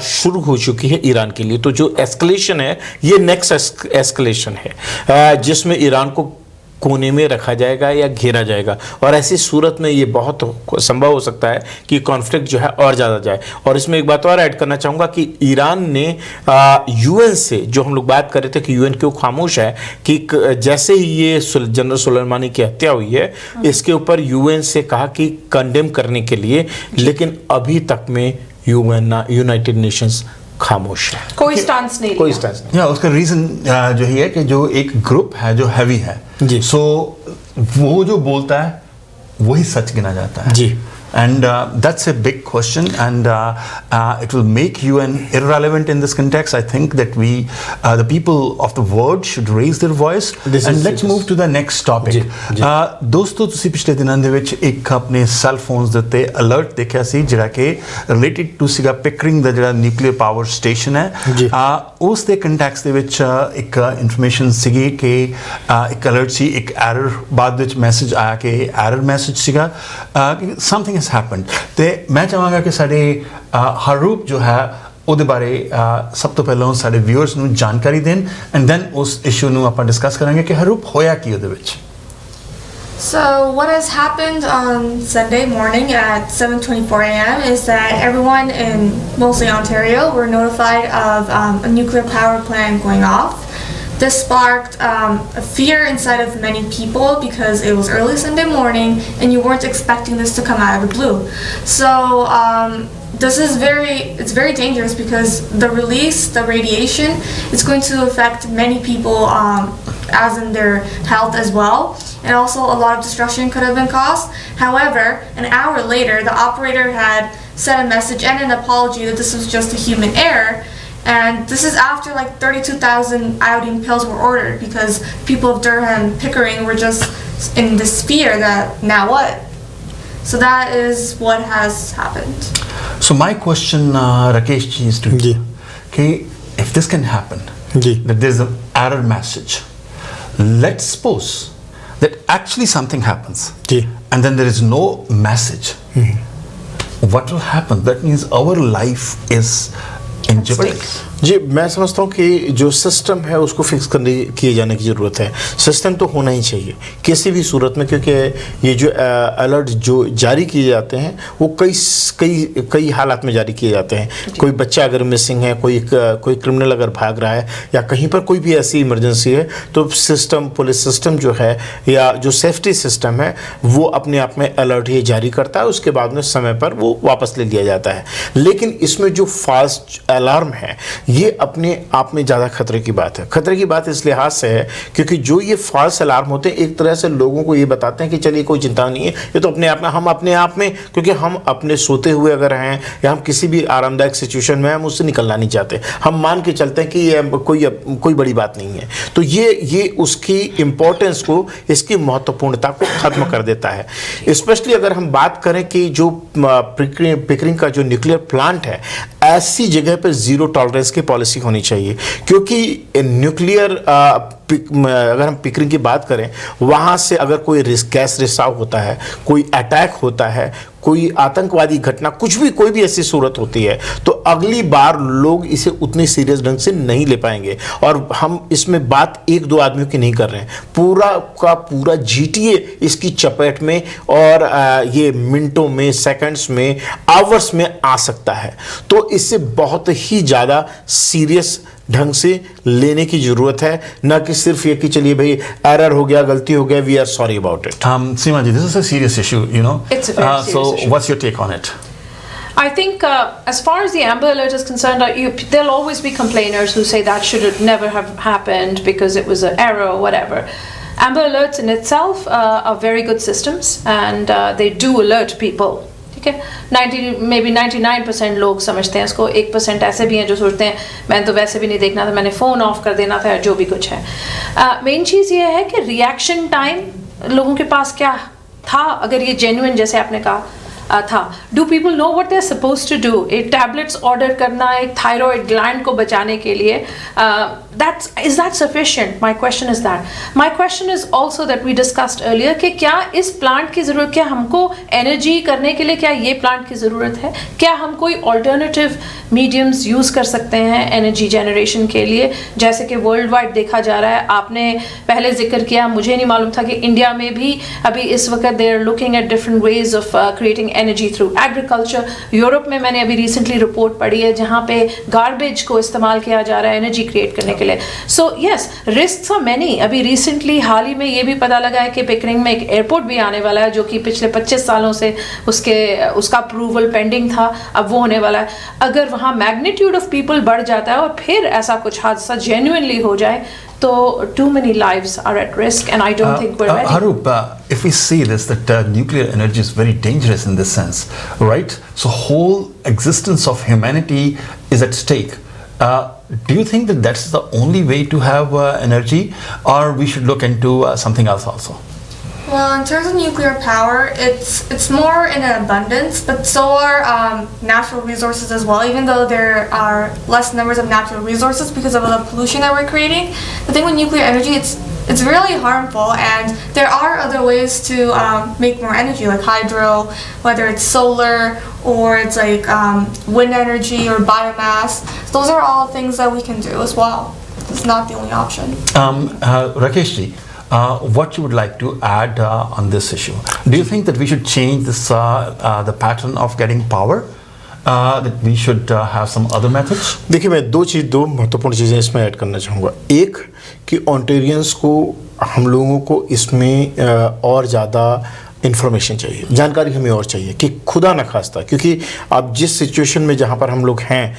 शुरू हो चुकी है ईरान के लिए. तो जो एस्केलेशन है, ये नेक्स्ट एस्केलेशन है जिसमें ईरान को कोने में रखा जाएगा या घेरा जाएगा. और ऐसी सूरत में ये बहुत संभव हो सकता है कि कॉन्फ्लिक्ट जो है और ज़्यादा जाए. और इसमें एक बात और ऐड करना चाहूँगा कि ईरान ने यूएन से, जो हम लोग बात कर रहे थे कि यूएन क्यों खामोश है, कि जैसे ही ये जनरल सुलेमानी की हत्या हुई है, इसके ऊपर यूएन से कहा कि कंडेम करने के लिए, लेकिन अभी तक में यूनाइटेड नेशंस खामोश है. कोई स्टांस नहीं, कोई स्टांस नहीं. या उसका रीज़न जो ही है कि जो एक ग्रुप है जो हैवी है जी, सो वो जो बोलता है वही सच गिना जाता है जी. And that's a big question, and it will make UN irrelevant in this context. I think that we, the people of the world, should raise their voice. And let's move to the next topic. दोस्तों ਤੁਸੀਂ ਪਿਛਲੇ ਦਿਨਾਂ ਦੇ ਵਿੱਚ ਇੱਕ ਆਪਣੇ cell phones ਦੇ ਉੱਤੇ ਅਲਰਟ ਦੇਖਿਆ ਸੀ, ਜਿਹੜਾ ਕਿ ਰਿਲੇਟਡ ਟੂ ਸੀਗਾ ਪਿਕਰਿੰਗ ਦਾ ਜਿਹੜਾ ਨਿਊਕਲੀਅਰ ਪਾਵਰ ਸਟੇਸ਼ਨ ਹੈ. ਉਸ ਦੇ ਕੰਟੈਕਸਟ ਦੇ ਵਿੱਚ ਇੱਕ ਇਨਫੋਰਮੇਸ਼ਨ ਸੀਗੀ ਕਿ ਇੱਕ ਅਲਰਟ ਸੀ, ਇੱਕ ਐਰਰ ਬਾਅਦ ਵਿੱਚ ਮੈਸੇਜ ਆਇਆ ਕਿ ਐਰਰ ਮੈਸੇਜ ਸੀਗਾ ਕਿ ਸਮਥਿੰਗ has happened. ਤੇ ਮੈਂ ਚਾਹਾਂਗਾ ਕਿ ਸਾਡੇ ਹਰੂਪ ਜੋ ਹੈ ਉਹਦੇ ਬਾਰੇ ਸਭ ਤੋਂ ਪਹਿਲਾਂ ਸਾਡੇ ਵਿਊਅਰਸ ਨੂੰ ਜਾਣਕਾਰੀ ਦੇਣ, ਐਂਡ ਦੈਨ ਉਸ ਇਸ਼ੂ ਨੂੰ ਆਪਾਂ ਡਿਸਕਸ ਕਰਾਂਗੇ ਕਿ ਹਰੂਪ ਹੋਇਆ ਕੀ ਉਹਦੇ ਵਿੱਚ. So what has happened on Sunday morning at 7:24 a.m. is that everyone in mostly Ontario were notified of a nuclear power plant going off. This sparked a fear inside of many people because it was early Sunday morning and you weren't expecting this to come out of the blue. So this is very dangerous because the release, the radiation, is going to affect many people as in their health as well. And also a lot of destruction could have been caused. However, an hour later, the operator had sent a message and an apology that this was just a human error. And this is after like 32,000 iodine pills were ordered because people of Durham, Pickering were just in this fear that now what? So that is what has happened. So my question, Rakesh ji, is to you. Okay, if this can happen, that there's an error message, let's suppose that actually something happens and then there is no message. What will happen? That means our life is in jeopardy. जी, मैं समझता हूँ कि जो system है उसको fix किए जाने की ज़रूरत है. सिस्टम तो होना ही चाहिए किसी भी सूरत में, क्योंकि ये जो अलर्ट जो जारी किए जाते हैं वो कई हालात में जारी किए जाते हैं. कोई बच्चा अगर मिसिंग है, कोई क्रिमिनल अगर भाग रहा है, या कहीं पर कोई भी ऐसी इमरजेंसी है, तो सिस्टम, पुलिस सिस्टम जो है या जो सेफ्टी सिस्टम है वो अपने आप में अलर्ट ये जारी करता है. उसके बाद में समय पर वो वापस ले लिया जाता है. लेकिन इसमें जो फास्ट अलार्म है ये अपने आप में ज़्यादा खतरे की बात है. खतरे की बात इस लिहाज से है क्योंकि जो ये फॉल्स अलार्म होते हैं एक तरह से लोगों को ये बताते हैं कि चलिए कोई चिंता नहीं है, ये तो अपने आप में, हम अपने आप में, क्योंकि हम अपने सोते हुए अगर हैं या हम किसी भी आरामदायक सिचुएशन में हम उससे निकलना नहीं चाहते, हम मान के चलते हैं कि ये कोई बड़ी बात नहीं है. तो ये उसकी इम्पोर्टेंस को, इसकी महत्वपूर्णता को ख़त्म कर देता है. स्पेशली अगर हम बात करें कि जो पिकरिंग का जो न्यूक्लियर प्लांट है, ऐसी जगह पर ज़ीरो टॉलरेंस की पॉलिसी होनी चाहिए, क्योंकि न्यूक्लियर अगर हम पिकरिंग की बात करें, वहाँ से अगर कोई गैस रिसाव होता है, कोई अटैक होता है, कोई आतंकवादी घटना, कुछ भी कोई भी ऐसी सूरत होती है, तो अगली बार लोग इसे उतने सीरियस ढंग से नहीं ले पाएंगे। और हम इसमें बात एक दो आदमियों की नहीं कर रहे हैं, पूरा का पूरा GTA इसकी चपेट में और ये मिनटों में, सेकंड्स में, आवर्स में आ सकता है। तो इससे बहुत ही ज़्यादा सीरियस ढंग से लेने की जरूरत है, न कि सिर्फ ये कि चलिए भाई एरर हो गया, गलती हो गया, we are sorry about it. Seema ji, this is a serious issue, you know. It's a very serious so issue. what's your take on it? I think as far as the Amber Alert is concerned, there'll always be complainers who say that should have never have happened because it was an error or whatever. Amber Alerts in itself are very good systems, and they do alert people. ठीक है, 99% लोग समझते हैं इसको, 1% ऐसे भी हैं जो सोचते हैं मैंने तो वैसे भी नहीं देखना था, मैंने फ़ोन ऑफ कर देना था, जो भी कुछ है। मेन चीज़ ये है कि रिएक्शन टाइम लोगों के पास क्या था, अगर ये जेन्युइन जैसे आपने कहा था, do people know what they are suppose to do. एक टैबलेट्स ऑर्डर करना एक थायराइड ग्लैंड को बचाने के लिए, is that sufficient? My question is that. My question is also that we discussed earlier कि क्या इस प्लांट की ज़रूरत, क्या हमको एनर्जी करने के लिए क्या ये प्लांट की ज़रूरत है, क्या हम कोई ऑल्टरनेटिव मीडियम्स यूज़ कर सकते हैं एनर्जी जनरेशन के लिए, जैसे कि वर्ल्ड वाइड देखा जा रहा है। आपने पहले जिक्र किया, मुझे नहीं मालूम था कि इंडिया में भी अभी इस वक्त they are looking at different ways of creating energy through agriculture. Europe में मैंने अभी रिसेंटली रिपोर्ट पढ़ी है जहाँ पे गार्बेज को इस्तेमाल किया जा रहा है एनर्जी क्रिएट करने के लिए। So yes, risks are many. अभी रिसेंटली हाल ही में ये भी पता लगा है कि पिकरिंग में एक एयरपोर्ट भी आने वाला है, जो कि पिछले 25 सालों से उसका अप्रूवल पेंडिंग था, अब वो होने वाला है। अगर वहाँ मैग्नीट्यूड ऑफ पीपल बढ़ जाता है और फिर ऐसा कुछ हादसा जेन्युइनली हो जाए, तो too many lives are at risk, and I don't think we're ready. Harup, if we see this, that nuclear energy is very dangerous in this sense, right? So whole existence of humanity is at stake. Do you think that that's the only way to have energy, or we should look into something else also? Well, in terms of nuclear power, it's more in abundance, but so are natural resources as well. Even though there are less numbers of natural resources because of the pollution that we're creating, the thing with nuclear energy, it's really harmful, and there are other ways to make more energy, like hydro, whether it's solar or it's like wind energy or biomass. Those are all things that we can do as well. It's not the only option. Rakesh ji, what you would like to add on this issue? Do you think that we should change this the pattern of getting power? That we should have some other methods? देखिए, मैं दो महत्वपूर्ण चीज़ें इसमें add करना चाहूँगा। एक कि ऑन्टेरियंस को, हम लोगों को इसमें और ज़्यादा इन्फॉर्मेशन चाहिए, जानकारी हमें और चाहिए कि खुदा न खास्ता, क्योंकि अब जिस सिचुएशन में जहाँ पर हम लोग हैं,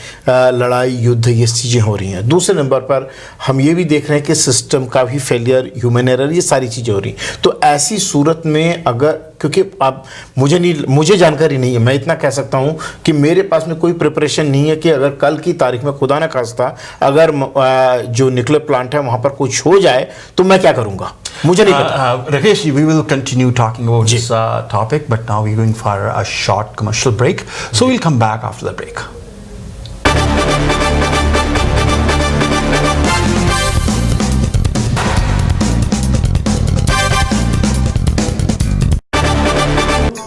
लड़ाई, युद्ध, ये चीज़ें हो रही हैं। दूसरे नंबर पर हम ये भी देख रहे हैं कि सिस्टम का भी फेलियर, ह्यूमन एरर, ये सारी चीज़ें हो रही। तो ऐसी सूरत में अगर, क्योंकि अब मुझे जानकारी नहीं है, मैं इतना कह सकता हूँ कि मेरे पास में कोई प्रिपरेशन नहीं है कि अगर कल की तारीख में खुदा न खास्ता अगर जो न्यूक्लियर प्लांट है वहाँ पर कुछ हो जाए तो मैं क्या करूँगा, मुझे नहीं पता। Rakesh, we will continue talking about this topic, but now we're going for a short commercial break. So we'll come back after the break.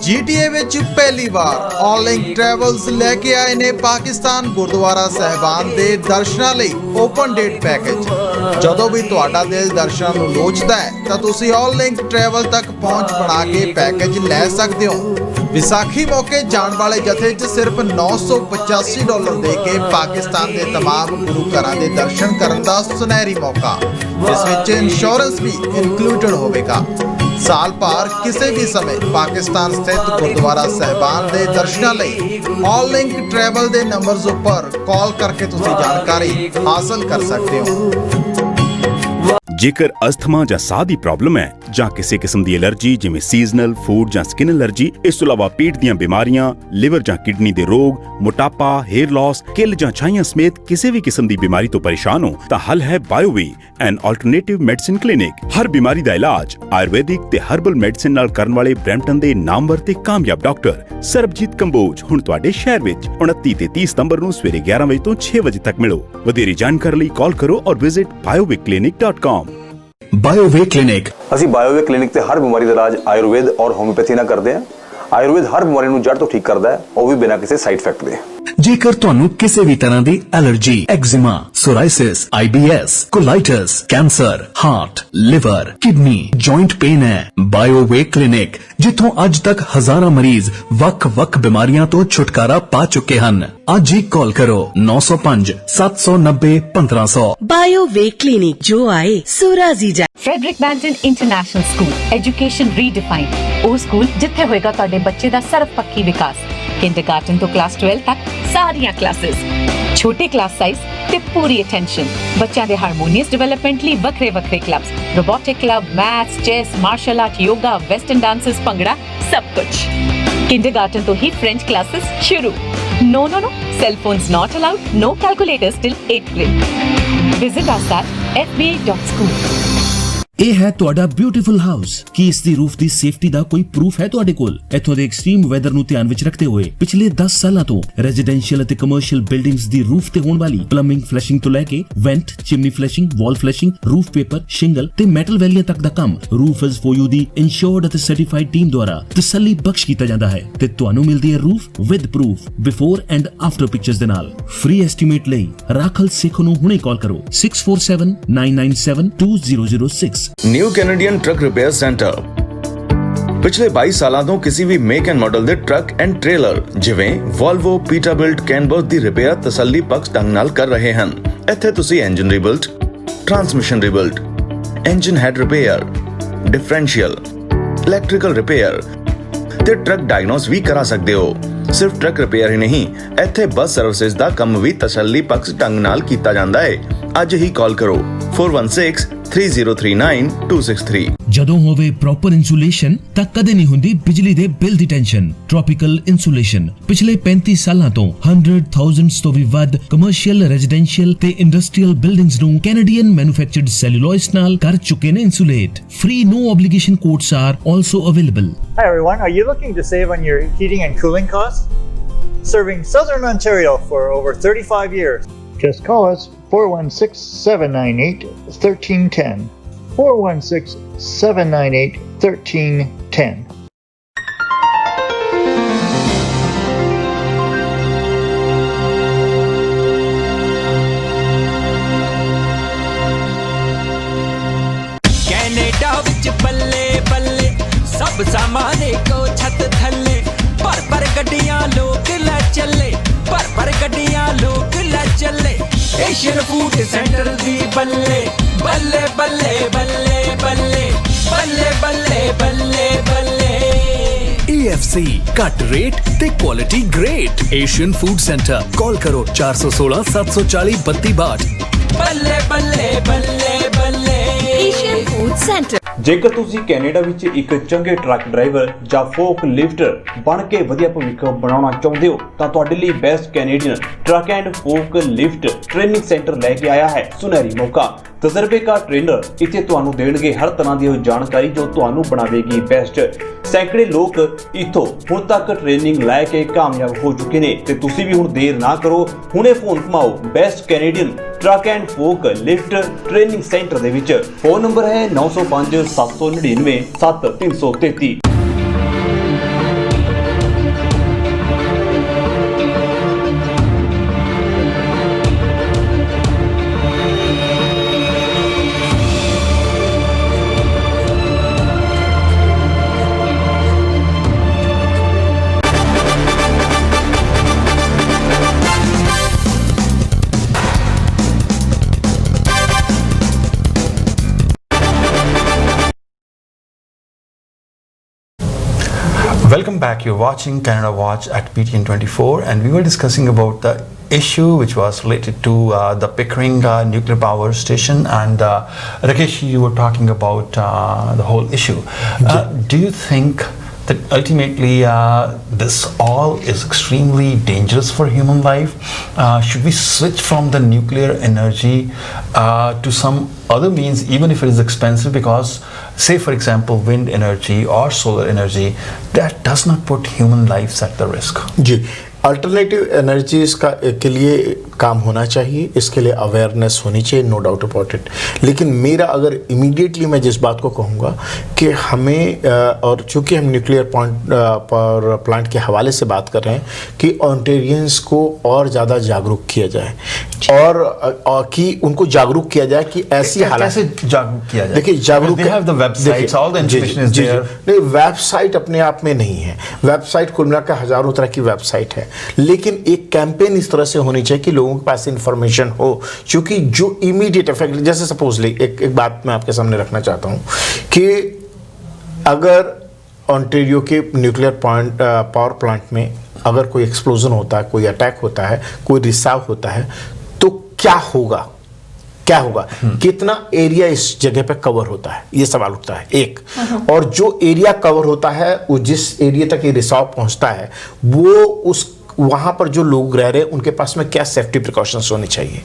GTA ਵਿੱਚ ਪਹਿਲੀ ਵਾਰ ਆਨਲਾਈਨ ਟਰੈਵਲਸ ਲੈ ਕੇ ਆਏ ਨੇ ਪਾਕਿਸਤਾਨ ਗੁਰਦੁਆਰਾ ਸਾਹਿਬਾਨ ਦੇ ਦਰਸ਼ਨਾਂ ਲਈ ਓਪਨ ਡੇਟ ਪੈਕੇਜ। ਜਦੋਂ ਵੀ ਤੁਹਾਡਾ ਦਿਲ ਦਰਸ਼ਨਾਂ ਨੂੰ ਲੋਚਦਾ ਹੈ ਤਾਂ ਤੁਸੀਂ ਆਨਲਾਈਨ ਟਰੈਵਲ ਤੱਕ ਪਹੁੰਚ ਬਣਾ ਕੇ ਪੈਕੇਜ ਲੈ ਸਕਦੇ ਹੋ। ਵਿਸਾਖੀ ਮੌਕੇ ਜਾਣ ਵਾਲੇ ਜਥੇ 'ਚ ਸਿਰਫ $985 ਦੇ ਕੇ ਪਾਕਿਸਤਾਨ ਦੇ तमाम ਗੁਰੂ ਘਰਾਂ ਦੇ ਦਰਸ਼ਨ ਕਰਨ ਦਾ ਸੁਨਹਿਰੀ ਮੌਕਾ। ਇਸ ਵਿੱਚ ਇੰਸ਼ੋਰੈਂਸ ਵੀ ਇਨਕਲੂਡਡ ਹੋਵੇਗਾ। ਸਾਲ ਭਰ ਕਿਸੇ ਵੀ ਸਮੇਂ ਪਾਕਿਸਤਾਨ ਸਥਿਤ ਗੁਰਦੁਆਰਾ ਸਾਹਿਬਾਨ ਦੇ ਦਰਸ਼ਨਾਂ ਲਈ ਆਨਲਾਈਨ ਟਰੈਵਲ ਦੇ ਨੰਬਰਸ ਉੱਪਰ ਕਾਲ ਕਰਕੇ ਤੁਸੀਂ ਜਾਣਕਾਰੀ ਹਾਸਲ ਕਰ ਸਕਦੇ ਹੋ। ਜੇਕਰ ਅਸਥਮਾ ਜਾਂ ਸਾਹ ਦੀ ਪ੍ਰੋਬਲਮ ਹੈ ਜਾਂ ਕਿਸੇ ਕਿਸਮ ਦੀ ਐਲਰਜੀ ਜਿਵੇਂ ਸੀਜ਼ਨਲ, ਫੂਡ ਜਾਂ ਸਕਿਨ ਐਲਰਜੀ, ਇਸ ਤੋਂ ਇਲਾਵਾ ਪੇਟ ਦੀਆਂ ਬਿਮਾਰੀਆਂ, ਲਿਵਰ ਜਾਂ ਕਿਡਨੀ ਦੇ ਰੋਗ, ਮੋਟਾਪਾ, ਹੇਅਰ ਲਾਸ, ਕਿੱਲ ਜਾਂ ਛਾਈਆਂ ਸਮੇਤ ਕਿਸੇ ਵੀ ਕਿਸਮ ਦੀ ਬਿਮਾਰੀ ਤੋਂ ਪਰੇਸ਼ਾਨ ਹੋ ਤਾਂ ਹੱਲ ਹੈ ਬਾਇਓਵੇ ਐਨ ਆਲਟਰਨੇਟਿਵ ਮੈਡੀਸਿਨ ਕਲੀਨਿਕ। ਹਰ ਬਿਮਾਰੀ ਦਾ ਇਲਾਜ ਆਯੁਰਵੈਦਿਕ ਤੇ ਹਰਬਲ ਮੈਡੀਸਿਨ ਨਾਲ ਕਰਨ ਵਾਲੇ ਬ੍ਰੈਂਪਟਨ ਦੇ ਨਾਮਵਰ ਤੇ ਕਾਮਯਾਬ ਡਾਕਟਰ ਸਰਬਜੀਤ ਕੰਬੋਜ ਹੁਣ ਤੁਹਾਡੇ ਸ਼ਹਿਰ ਵਿੱਚ 29 ਤੇ 30 ਸਤੰਬਰ ਨੂੰ ਸਵੇਰੇ 11 ਵਜੇ ਤੋਂ 6 ਵਜੇ ਤੱਕ ਮਿਲੋ। ਵਧੇਰੇ ਜਾਣਕਾਰੀ ਲਈ ਕਾਲ ਕਰੋ ਔਰ ਵਿਜ਼ਿਟ bioviclinic.com। ਬਾਇਓਵੇ ਕਲੀਨਿਕ। ਅਸੀਂ ਬਾਇਓਵੇ ਕਲੀਨਿਕ ਤੇ ਹਰ ਬਿਮਾਰੀ ਦਾ ਇਲਾਜ ਆਯੁਰਵੇਦ ਔਰ ਹੋਮਿਓਪੈਥੀ ਨਾਲ ਕਰਦੇ ਹਾਂ। ਆਯੁਰਵੇਦ ਹਰ ਬਿਮਾਰੀ ਨੂੰ ਜੜ ਤੋਂ ਠੀਕ ਕਰਦਾ ਹੈ, ਉਹ ਵੀ ਬਿਨਾਂ ਕਿਸੇ ਸਾਈਡ ਇਫੈਕਟ ਦੇ। ਜੇਕਰ ਤੁਹਾਨੂੰ ਕਿਸੇ ਵੀ ਤਰ੍ਹਾਂ ਦੀ allergy, eczema, psoriasis, IBS, colitis, cancer, heart, liver, kidney, joint pain ਹੈ, ਬਾਇਓਵੇ ਕਲੀਨਿਕ ਜਿੱਥੋਂ ਅੱਜ ਤੱਕ ਹਜ਼ਾਰਾਂ ਮਰੀਜ਼ ਵੱਖ-ਵੱਖ ਬਿਮਾਰੀਆਂ ਤੋਂ ਛੁਟਕਾਰਾ ਪਾ ਚੁੱਕੇ ਹਨ। ਅੱਜ ਹੀ ਕਾਲ ਕਰੋ 905 790 1500। ਬਾਇਓਵੇ ਕਲੀਨਿਕ, ਜੋ ਆਏ ਸੋ ਰਾਜ਼ੀ ਜਾਏ। Frederick Banting international school, education redefined. ਉਹ ਸਕੂਲ ਜਿੱਥੇ ਹੋਏਗਾ ਤੁਹਾਡੇ ਬੱਚੇ ਦਾ ਸਰਵਪੱਖੀ ਵਿਕਾਸ। ਕਿੰਡਰਗਾਰਟਨ ਤੋਂ ਕਲਾਸ 12 ਤੱਕ ਸਾਰੀਆਂ ਕਲਾਸਿਸ, ਛੋਟੇ ਕਲਾਸ ਸਾਈਜ਼ ਤੇ ਪੂਰੀ ਅਟੈਂਸ਼ਨ। ਬੱਚਿਆਂ ਦੇ ਹਾਰਮੋਨੀਅਸ ਡਿਵੈਲਪਮੈਂਟ ਲਈ ਵੱਖਰੇ clubs, robotic club, maths, chess, martial art, yoga, western dances, bhangra, ਸਭ ਕੁਝ। ਕਿੰਡਰਗਾਰਟਨ ਤੋਂ ਹੀ ਫ੍ਰੈਂਚ ਕਲਾਸਿਸ ਸ਼ੁਰੂ। No, cell phones not allowed, no calculators till 8th grade. Visit us at fba.school. ਇਹ ਹੈ ਤੁਹਾਡਾ ਬਿਊਟੀਫੁਲ ਹਾਊਸ। ਕੀ ਇਸ ਦੀ ਰੂਫ ਦੀ ਸੇਫਟੀ ਦਾ ਕੋਈ ਪ੍ਰੂਫ ਹੈ ਤੁਹਾਡੇ ਕੋਲ? ਇੱਥੋਂ ਦੇ ਐਕਸਟ੍ਰੀਮ ਵੈਦਰ ਨੂੰ ਧਿਆਨ ਵਿੱਚ ਰੱਖਦੇ ਹੋਏ ਪਿਛਲੇ 10 ਸਾਲਾਂ ਤੋਂ ਰੈਜ਼ੀਡੈਂਸ਼ੀਅਲ ਅਤੇ ਕਮਰਸ਼ੀਅਲ ਬਿਲਡਿੰਗਸ ਦੀ ਰੂਫ ਤੇ ਹੋਣ ਵਾਲੀ ਪਲੰਬਿੰਗ, ਫਲੈਸ਼ਿੰਗ ਤੋਂ ਲੈ ਕੇ ਵੈਂਟ, ਚਿਮਨੀ ਫਲੈਸ਼ਿੰਗ, ਵਾਲ ਫਲੈਸ਼ਿੰਗ, ਰੂਫ ਪੇਪਰ, ਸ਼ਿੰਗਲ ਤੇ ਮੈਟਲ ਵੈਲੀਆਂ ਤੱਕ ਦਾ ਕੰਮ ਰੂਫਰਜ਼ ਫॉर ਯੂ ਦੀ ਇੰਸ਼ੋਰਡ ਅਤੇ ਸਰਟੀਫਾਈਡ ਟੀਮ ਦੁਆਰਾ ਤਸੱਲੀ ਬਖਸ਼ ਕੀਤਾ ਜਾਂਦਾ ਹੈ ਤੇ ਤੁਹਾਨੂੰ ਮਿਲਦੀ ਹੈ roof with proof before and after pictures ਦੇ ਨਾਲ। ਫ੍ਰੀ ਐਸਟੀਮੇਟ ਲਈ ਰਾਖਲ ਸੇਖੋ ਨੂੰ ਹੁਣੇ ਕਾਲ ਕਰੋ 6479972006। New Canadian truck repair centre ਪਿਛਲੇ 22 ਸਾਲਾਂ ਤੋਂ ਕਿਸੇ ਵੀ ਮੇਕ ਐਂਡ ਮਾਡਲ ਦੇ ਟਰੱਕ ਐਂਡ ਟ੍ਰੇਲਰ ਜਿਵੇਂ ਵੋਲਵੋ, ਪੀਟਰਬਿਲਟ, ਕੈਨਬਰਥ ਦੀ ਰਿਪੇਅਰ ਤਸੱਲੀ ਬਖਸ਼ ਢੰਗ ਨਾਲ ਕਰ ਰਹੇ ਹਨ। ਇੱਥੇ ਤੁਸੀਂ engine rebuilt, transmission rebuilt, engine head repair, differential, electrical repair ਤੇ ਟਰੱਕ ਡਾਇਗਨੋਸ ਵੀ ਕਰਾ ਸਕਦੇ ਹੋ। ਸਿਰਫ ਟਰੱਕ ਰਿਪੇਅਰ ਹੀ ਨਹੀਂ, ਇੱਥੇ ਬੱਸ ਸਰਵਿਸਿਜ਼ ਦਾ ਕੰਮ ਵੀ ਤਸੱਲੀ ਬਖਸ਼ ਢੰਗ ਨਾਲ ਕੀਤਾ ਜਾਂਦਾ ਹੈ। ਅੱਜ ਹੀ ਕਾਲ ਕਰੋ 4163039263। ਜਦੋਂ ਹੋਵੇ ਪ੍ਰੋਪਰ ਇਨਸੂਲੇਸ਼ਨ ਤਾਂ ਕਦੇ ਨਹੀਂ ਹੁੰਦੀ ਬਿਜਲੀ ਦੇ ਬਿੱਲ ਦੀ ਟੈਨਸ਼ਨ। ਟ੍ਰੋਪੀਕਲ ਇਨਸੂਲੇਸ਼ਨ ਪਿਛਲੇ 35 ਸਾਲਾਂ ਤੋਂ 100,000 ਤੋਂ ਵੀ ਵੱਧ ਕਮਰਸ਼ੀਅਲ, ਰੈਜ਼ੀਡੈਂਸ਼ੀਅਲ ਤੇ ਇੰਡਸਟਰੀਅਲ ਬਿਲਡਿੰਗਸ ਨੂੰ ਕੈਨੇਡੀਅਨ ਮੈਨੂਫੈਕਚਰਡ ਸੈਲੂਲੋਇਡ ਨਾਲ ਕਰ ਚੁੱਕੇ ਨੇ ਇਨਸੂਲੇਟ। Free no obligation quotes are also available. Hi everyone, are you looking to save on your heating and cooling costs? Serving Southern Ontario for over 35 years. Just call us 416-798-1310. 416-798-1310. Canada ਵਿੱਚ ਬੱਲੇ ਬੱਲੇ ਸਭ ਸਾਮਾਨੇ ਕੋ ਛੱਤ ਥੱਲੇ ਪਰ ਗੱਡੀਆਂ ਲੋਕ ਲੈ ਚੱਲੇ ਪਰ ਗੱਡੀਆਂ ਲੋਕ ਲੈ ਚੱਲੇ ਏਸ਼ੀਅਨ ਫੂਡ ਸੈਂਟਰ ਦੀ ਬੱਲੇ ਬੱਲੇ ਬੱਲੇ ਬੱਲੇ ਬੱਲੇ ਬੱਲੇ ਬੱਲੇ ਬੱਲੇ ਬੱਲੇ। EFC ਘੱਟ ਰੇਟ ਤੇ quality great. Asian food centre. Call ਕਰੋ 416 740 3262। ਬੱਲੇ ਬੱਲੇ ਬੱਲੇ ਬੱਲੇ। Asian food centre. ਜੇਕਰ ਤੁਸੀਂ ਕੈਨੇਡਾ ਵਿੱਚ ਇੱਕ ਚੰਗੇ ਟਰੱਕ ਡਰਾਈਵਰ ਜਾਂ ਫੋਕ ਲਿਫਟਰ ਬਣ ਕੇ ਵਧੀਆ ਭਵਿੱਖ ਬਣਾਉਣਾ ਚਾਹੁੰਦੇ ਹੋ ਤਾਂ ਤੁਹਾਡੇ ਲਈ best Canadian truck and fork lift training centre ਲੈ ਕੇ ਆਇਆ ਹੈ ਸੁਨਹਿਰੀ ਮੌਕਾ। ਤਜਰਬੇਕਾਰ ਟ੍ਰੇਨਰ ਇੱਥੇ ਤੁਹਾਨੂੰ ਦੇਣਗੇ ਹਰ ਤਰ੍ਹਾਂ ਦੀ ਉਹ ਜਾਣਕਾਰੀ ਜੋ ਤੁਹਾਨੂੰ ਬਣਾਵੇਗੀ ਬੈਸਟ। ਸੈਂਕੜੇ ਲੋਕ ਇੱਥੋਂ ਹੁਣ ਤੱਕ ਟ੍ਰੇਨਿੰਗ ਲੈ ਕੇ ਕਾਮਯਾਬ ਹੋ ਚੁੱਕੇ ਨੇ ਤੇ ਤੁਸੀਂ ਵੀ ਹੁਣ ਦੇਰ ਨਾ ਕਰੋ, ਹੁਣੇ ਫੋਨ ਘੁਮਾਓ best Canadian truck and fork lift training centre ਦੇ ਵਿੱਚ। ਫੋਨ ਨੰਬਰ ਹੈ 905 799 7333। Welcome back. You're watching Canada Watch at PTN 24, and we were discussing about the issue which was related to the Pickering nuclear power station, and Rakesh, you were talking about the whole issue. Do you think that ultimately this all is extremely dangerous for human life? Should we switch from the nuclear energy to some other means, even if it is expensive? Because say for example wind energy or solar energy, that does not put human lives at the risk. जी, alternative energies के लिए काम होना चाहिए, इसके लिए awareness होनी चाहिए, नो डाउट अबाउट इट। लेकिन मेरा अगर इमीडिएटली मैं जिस बात को कहूँगा कि हमें और चूँकि हम न्यूक्लियर पावर प्लांट के हवाले से बात कर रहे हैं कि ऑन्टेरियंस को और ज़्यादा जागरूक किया जाए और कि उनको जागरूक किया जाए कि ऐसी हालत कैसे जागरूक किया जाए। देखिए जागरूक नहीं, वेबसाइट अपने आप में नहीं है, वेबसाइट कुल मिलाकर हजारों तरह की वेबसाइट है, लेकिन एक कैंपेन इस तरह से होनी चाहिए कि लोगों के पास इंफॉर्मेशन हो, क्योंकि जो इमीडिएट इफेक्ट, जैसे सपोजली एक बात मैं आपके सामने रखना चाहता हूं कि अगर ऑन्टेरियो के न्यूक्लियर पावर प्लांट में अगर कोई एक्सप्लोजन होता है, कोई अटैक होता है, कोई रिसाव होता है, तो क्या होगा, कितना एरिया इस जगह पे कवर होता है, ये सवाल उठता है एक। और जो एरिया कवर होता है, वो जिस एरिया तक ये रिसाव पहुंचता है, वो उस वहां पर जो लोग रह रहे हैं उनके पास में क्या सेफ्टी प्रिकॉशंस होने चाहिए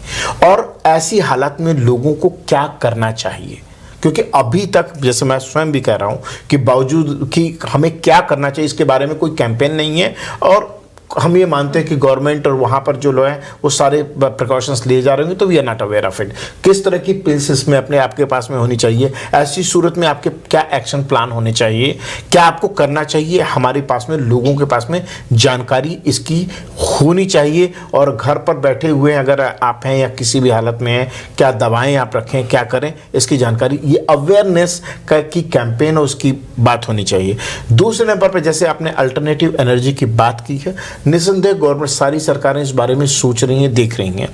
और ऐसी हालत में लोगों को क्या करना चाहिए। क्योंकि अभी तक जैसे मैं स्वयं भी कह रहा हूं कि बावजूद कि हमें क्या करना चाहिए इसके बारे में कोई कैंपेन नहीं है, और हम ये मानते हैं कि गवर्नमेंट और वहाँ पर जो लोग हैं वो सारे प्रिकॉशंस लिए जा रहे होंगे, तो we are not aware of it. किस तरह की प्लेसेस में अपने आपके पास में होनी चाहिए, ऐसी सूरत में आपके क्या एक्शन प्लान होने चाहिए, क्या आपको करना चाहिए, हमारे पास में लोगों के पास में जानकारी इसकी होनी चाहिए। और घर पर बैठे हुए अगर आप हैं या किसी भी हालत में हैं, क्या दवाएँ आप रखें, क्या करें, इसकी जानकारी, ये अवेयरनेस की कैंपेन और उसकी बात होनी चाहिए। दूसरे नंबर पर जैसे आपने अल्टरनेटिव एनर्जी की बात की है, निसंदेह गवर्नमेंट, सारी सरकारें इस बारे में सोच रही हैं, देख रही हैं,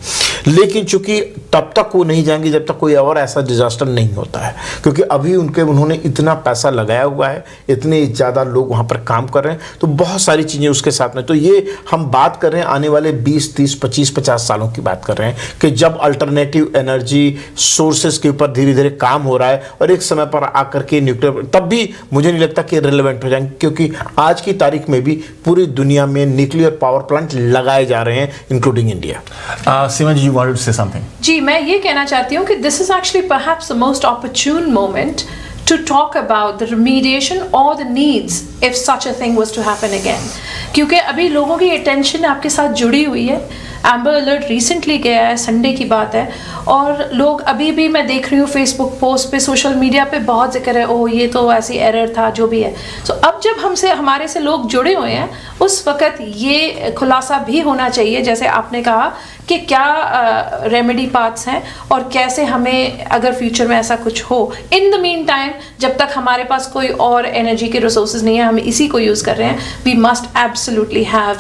लेकिन चूंकि तब तक वो नहीं जाएंगी जब तक कोई और ऐसा डिजास्टर नहीं होता है, क्योंकि अभी उन्होंने इतना पैसा लगाया हुआ है, इतने ज़्यादा लोग वहाँ पर काम कर रहे हैं, तो बहुत सारी चीज़ें उसके साथ में। तो ये हम बात कर रहे हैं आने वाले 20, 30, 25, 50 सालों की बात कर रहे हैं कि जब अल्टरनेटिव एनर्जी सोर्सेज के ऊपर धीरे धीरे काम हो रहा है, और एक समय पर आकर के न्यूक्लियर, तब भी मुझे नहीं लगता कि रिलेवेंट हो जाएंगे, क्योंकि आज की तारीख में भी पूरी दुनिया में न्यूक्लियर पावर प्लांट लगाए जा रहे हैं, including India. Seema ji, you wanted to say something? जी, मैं ये कहना चाहती हूँ कि this is actually perhaps the most opportune moment to talk about the remediation or the needs if such a thing was to happen again. क्योंकि अभी लोगों की attention आपके साथ जुड़ी हुई है। एम्बर अलर्ट रिसेंटली गया है, संडे की बात है, और लोग अभी भी, मैं देख रही हूँ फेसबुक पोस्ट पे, सोशल मीडिया पे बहुत जिक्र है, ओह ये तो ऐसी एरर था, जो भी है। तो अब जब हमारे से लोग जुड़े हुए हैं, उस वक़्त ये खुलासा भी होना चाहिए, जैसे आपने कहा कि क्या रेमेडी पाथ्स हैं और कैसे हमें अगर फ्यूचर में ऐसा कुछ हो। इन द मीन टाइम, जब तक हमारे पास कोई और एनर्जी के रिसोर्सेज नहीं है, हम इसी को यूज़ कर रहे हैं, we must absolutely have,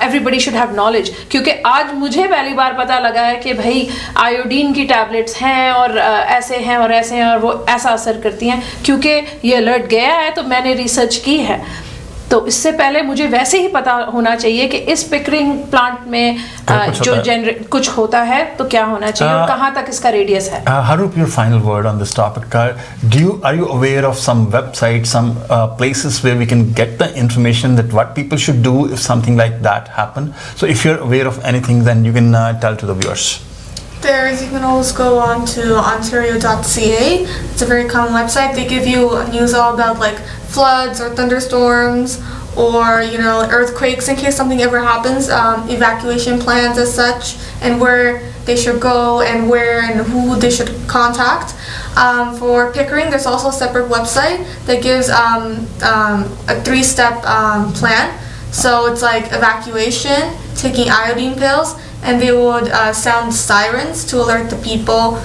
everybody should have knowledge. क्योंकि आज मुझे पहली बार पता लगा है कि भाई आयोडीन की टैबलेट्स हैं और ऐसे हैं और ऐसे हैं और वो ऐसा असर करती हैं, क्योंकि ये अलर्ट गया है तो मैंने रिसर्च की है। तो इससे पहले मुझे वैसे ही पता होना चाहिए कि इस पिकरिंग प्लांट में जो कुछ होता है तो क्या होना चाहिए और कहाँ तक इसका रेडियस है। Harup, your final word on this topic. Are you aware of some websites, some places where we can get the information that what people should do if something like that happen? So if you're aware of anything, then you can tell to the viewers. There is, you can always go on to ontario.ca. It's a very common website. They give you news all about like floods or thunderstorms or, you know, earthquakes in case something ever happens, evacuation plans as such, and where they should go and where and who they should contact. For Pickering, there's also a separate website that gives a 3-step plan. So it's like evacuation, taking iodine pills, and they would sound sirens to alert the people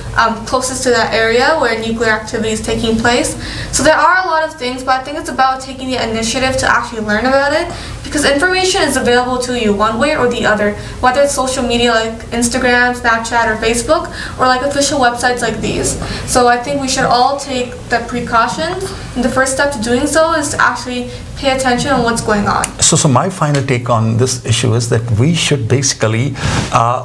closest to that area where nuclear activity is taking place. So there are a lot of things, but I think it's about taking the initiative to actually learn about it, because information is available to you one way or the other, whether it's social media like Instagram, Snapchat, or Facebook, or like official websites like these. So I think we should all take the precautions, and the first step to doing so is to actually pay attention on what's going on. So my final take on this issue is that we should basically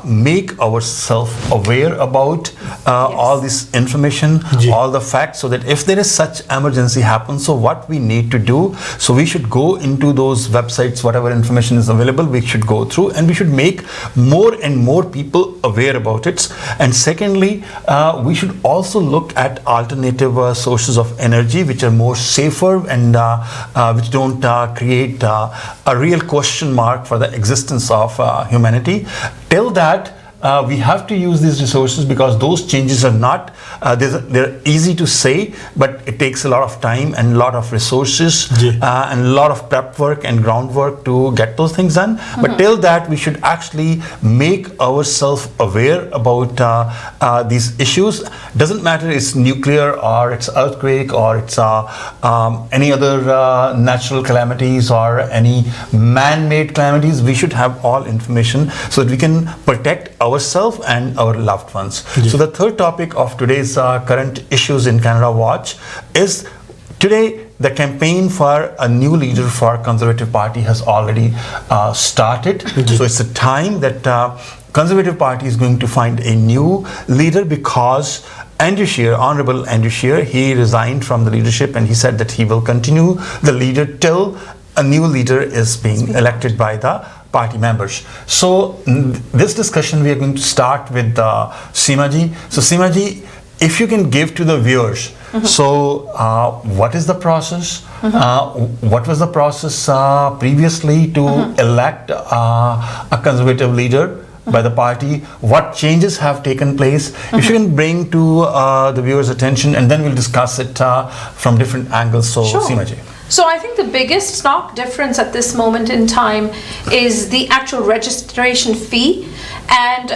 make ourselves aware about all this information, all the facts, so that if there is such emergency happens, so what we need to do, so we should go into those websites, whatever information is available, we should go through, and we should make more and more people aware about it. And secondly, we should also look at alternative sources of energy which are more safer and which don't create a real question mark for the existence of humanity. Till that, we have to use these resources because those changes are not, they're easy to say, but it takes a lot of time and a lot of resources and a lot of prep work and groundwork to get those things done. But till that, we should actually make ourselves aware about these issues. Doesn't matter it's nuclear or it's earthquake or it's any other natural calamities or any man-made calamities. We should have all information so that we can protect ourselves and our loved ones. So the third topic of today's current issues in Canada Watch is today the campaign for a new leader for Conservative Party has already started. So it's a time that Conservative Party is going to find a new leader because Andrew Scheer, Honorable Andrew Scheer, he resigned from the leadership and he said that he will continue the leader till a new leader is being elected by the party members. So this discussion we are going to start with Seema ji. So Seema ji, if you can give to the viewers, so what is the process? What was the process previously to elect a conservative leader by the party? What changes have taken place? If you can bring to the viewers' attention, and then we'll discuss it from different angles. So Seema ji. So I think the biggest stark difference at this moment in time is the actual registration fee and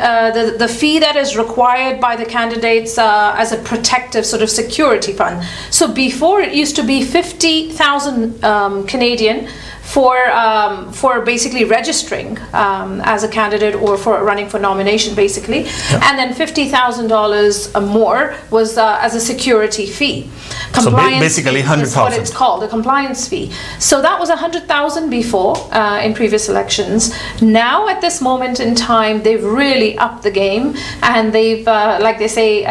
the fee that is required by the candidates as a protective sort of security fund. So before it used to be 50,000 Canadian for basically registering as a candidate or for running for nomination basically, and then $50,000 more was as a security fee. Compliance so basically 100,000 is what it's called, a compliance fee. So that was 100,000 before in previous elections. Now at this moment in time, they've really upped the game and they've, like they say,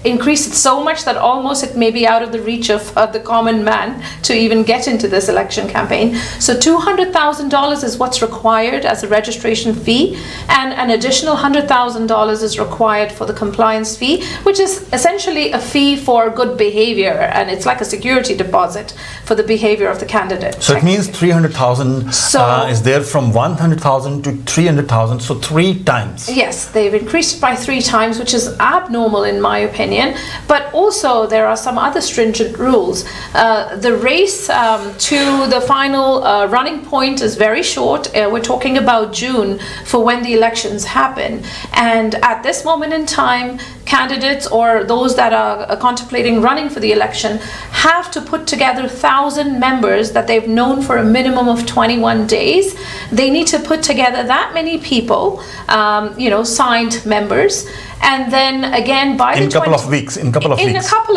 increased it so much that almost it may be out of the reach of the common man to even get into this election campaign. So $200,000 is what's required as a registration fee, and an additional $100,000 is required for the compliance fee, which is essentially a fee for good behavior, and it's like a security deposit for the behavior of the candidate. So it means 300,000 is there from 100,000 to 300,000, so 3 times. Yes, they've increased it by 3 times, which is abnormal in my opinion. But also there are some other stringent rules. The race to the final running point is very short. We're talking about June for when the elections happen. And at this moment in time, candidates or those that are contemplating running for the election have to put together 1,000 members that they've known for a minimum of 21 days. They need to put together that many people, signed members. And then again by in a couple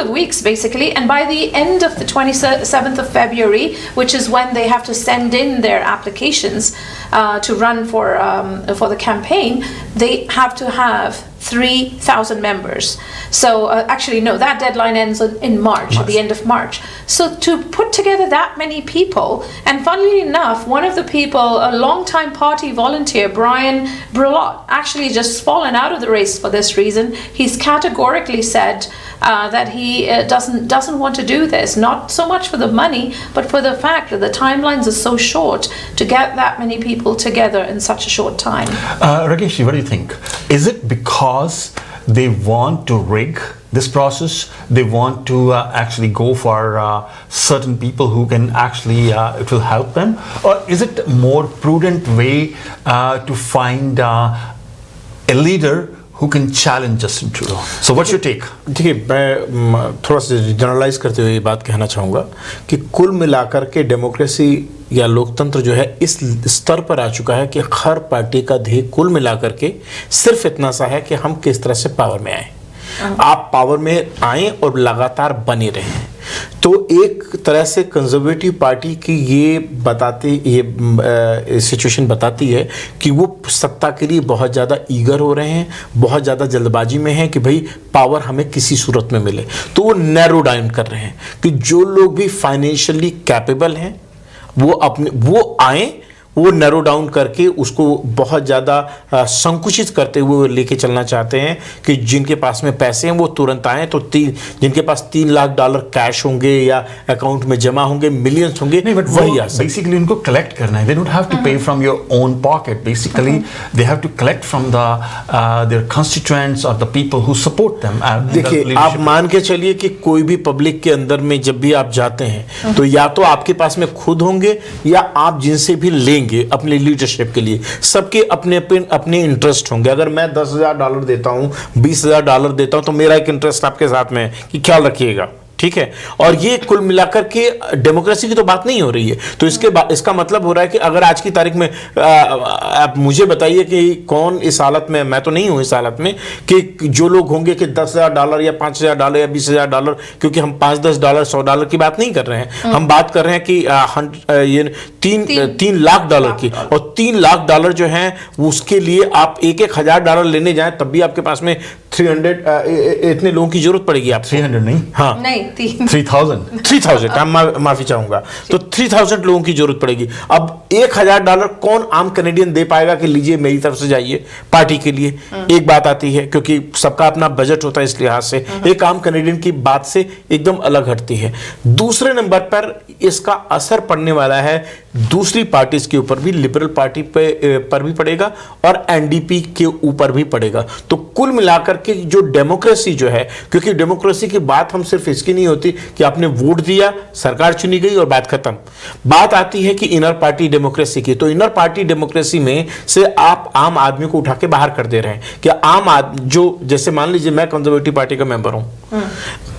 of weeks basically, and by the end of the 27th of February, which is when they have to send in their applications to run for the campaign, they have to have 3,000 members. So actually no, that deadline ends in March, at the end of March. So to put together that many people, and funnily enough, one of the people, a long-time party volunteer, Brian Brulot, actually just fallen out of the race for this reason. He's categorically said that he doesn't want to do this, not so much for the money, but for the fact that the timelines are so short to get that many people together in such a short time. Rakesh, what do you think? Is it because they want to rig this process? They want to actually go for certain people who can actually, it will help them? Or is it a more prudent way to find a leader who can challenge Justin Trudeau? So what's your take? देखिए, मैं थोड़ा सा generalise करते हुए ये बात कहना चाहूँगा कि कुल मिलाकर के डेमोक्रेसी या लोकतंत्र जो है इस स्तर पर आ चुका है कि हर पार्टी का ध्येय कुल मिलाकर के सिर्फ इतना सा है कि हम किस तरह से पावर में आए, आप पावर में आए और लगातार बने रहें। तो एक तरह से कंजर्वेटिव पार्टी की ये सिचुएशन बताती है कि वो सत्ता के लिए बहुत ज़्यादा ईगर हो रहे हैं, बहुत ज़्यादा जल्दबाजी में हैं कि भाई पावर हमें किसी सूरत में मिले। तो वो नैरो डाउन कर रहे हैं कि जो लोग भी फाइनेंशियली कैपेबल हैं वो आएँ, वो नैरो डाउन करके उसको बहुत ज़्यादा संकुचित करते हुए लेके चलना चाहते हैं कि जिनके पास में पैसे हैं वो तुरंत आएँ। तो जिनके पास $3 लाख कैश होंगे या अकाउंट में जमा होंगे, मिलियंस होंगे, वही आ सकते। बेसिकली उनको कलेक्ट करना है, they don't have to pay from your own pocket, basically they have to collect from the their constituents और the people who support them. देखिए, आप मान के चलिए कि कोई भी पब्लिक के अंदर में जब भी आप जाते हैं तो या तो आपके पास में खुद होंगे या आप जिनसे भी लेंगे अपने लीडरशिप के लिए, सबके अपने अपने इंटरेस्ट होंगे। अगर मैं $10,000 देता हूं, $20,000 देता हूं, तो मेरा एक इंटरेस्ट आपके साथ में है कि ख्याल रखिएगा, ठीक है। और ये कुल मिलाकर के डेमोक्रेसी की तो बात नहीं हो रही है। तो इसका मतलब हो रहा है कि अगर आज की तारीख में आप मुझे बताइए कि कौन इस हालत में, मैं तो नहीं हूं इस हालत में, कि जो लोग होंगे कि $10,000 या $5,000 या $20,000, क्योंकि हम $5-10 $100 की बात नहीं कर रहे हैं, हम बात कर रहे हैं कि ये $3 लाख की, और $3 लाख जो है उसके लिए आप $1,000 लेने जाएं तब भी आपके पास में 300 इतने लोगों की जरूरत पड़ेगी। आप 300 नहीं, हाँ नहीं 3000 माफी चाहूंगा, तो 3000 लोगों की जरूरत पड़ेगी। अब $1,000 कौन आम कैनेडियन दे पाएगा कि लीजिए मेरी तरफ से जाइए पार्टी के लिए? एक बात आती है, क्योंकि सबका अपना बजट होता है, इस लिहाज से एक आम कैनेडियन की बात से एकदम अलग हटती है। दूसरे नंबर पर इसका असर पड़ने वाला है दूसरी पार्टीज के ऊपर भी, लिबरल पार्टी पर भी पड़ेगा और एनडीपी के ऊपर भी पड़ेगा। तो कुल मिलाकर के जो डेमोक्रेसी जो है, क्योंकि डेमोक्रेसी की बात हम सिर्फ इसकी नहीं होती कि आपने वोट दिया, सरकार चुनी गई और बात खत्म। बात आती है कि इनर पार्टी डेमोक्रेसी की। तो इनर पार्टी डेमोक्रेसी में से आप आम आदमी को उठा के बाहर कर दे रहे हैं कि आम आदमी जो, जैसे मान लीजिए मैं कंजर्वेटिव पार्टी का मेंबर हूं,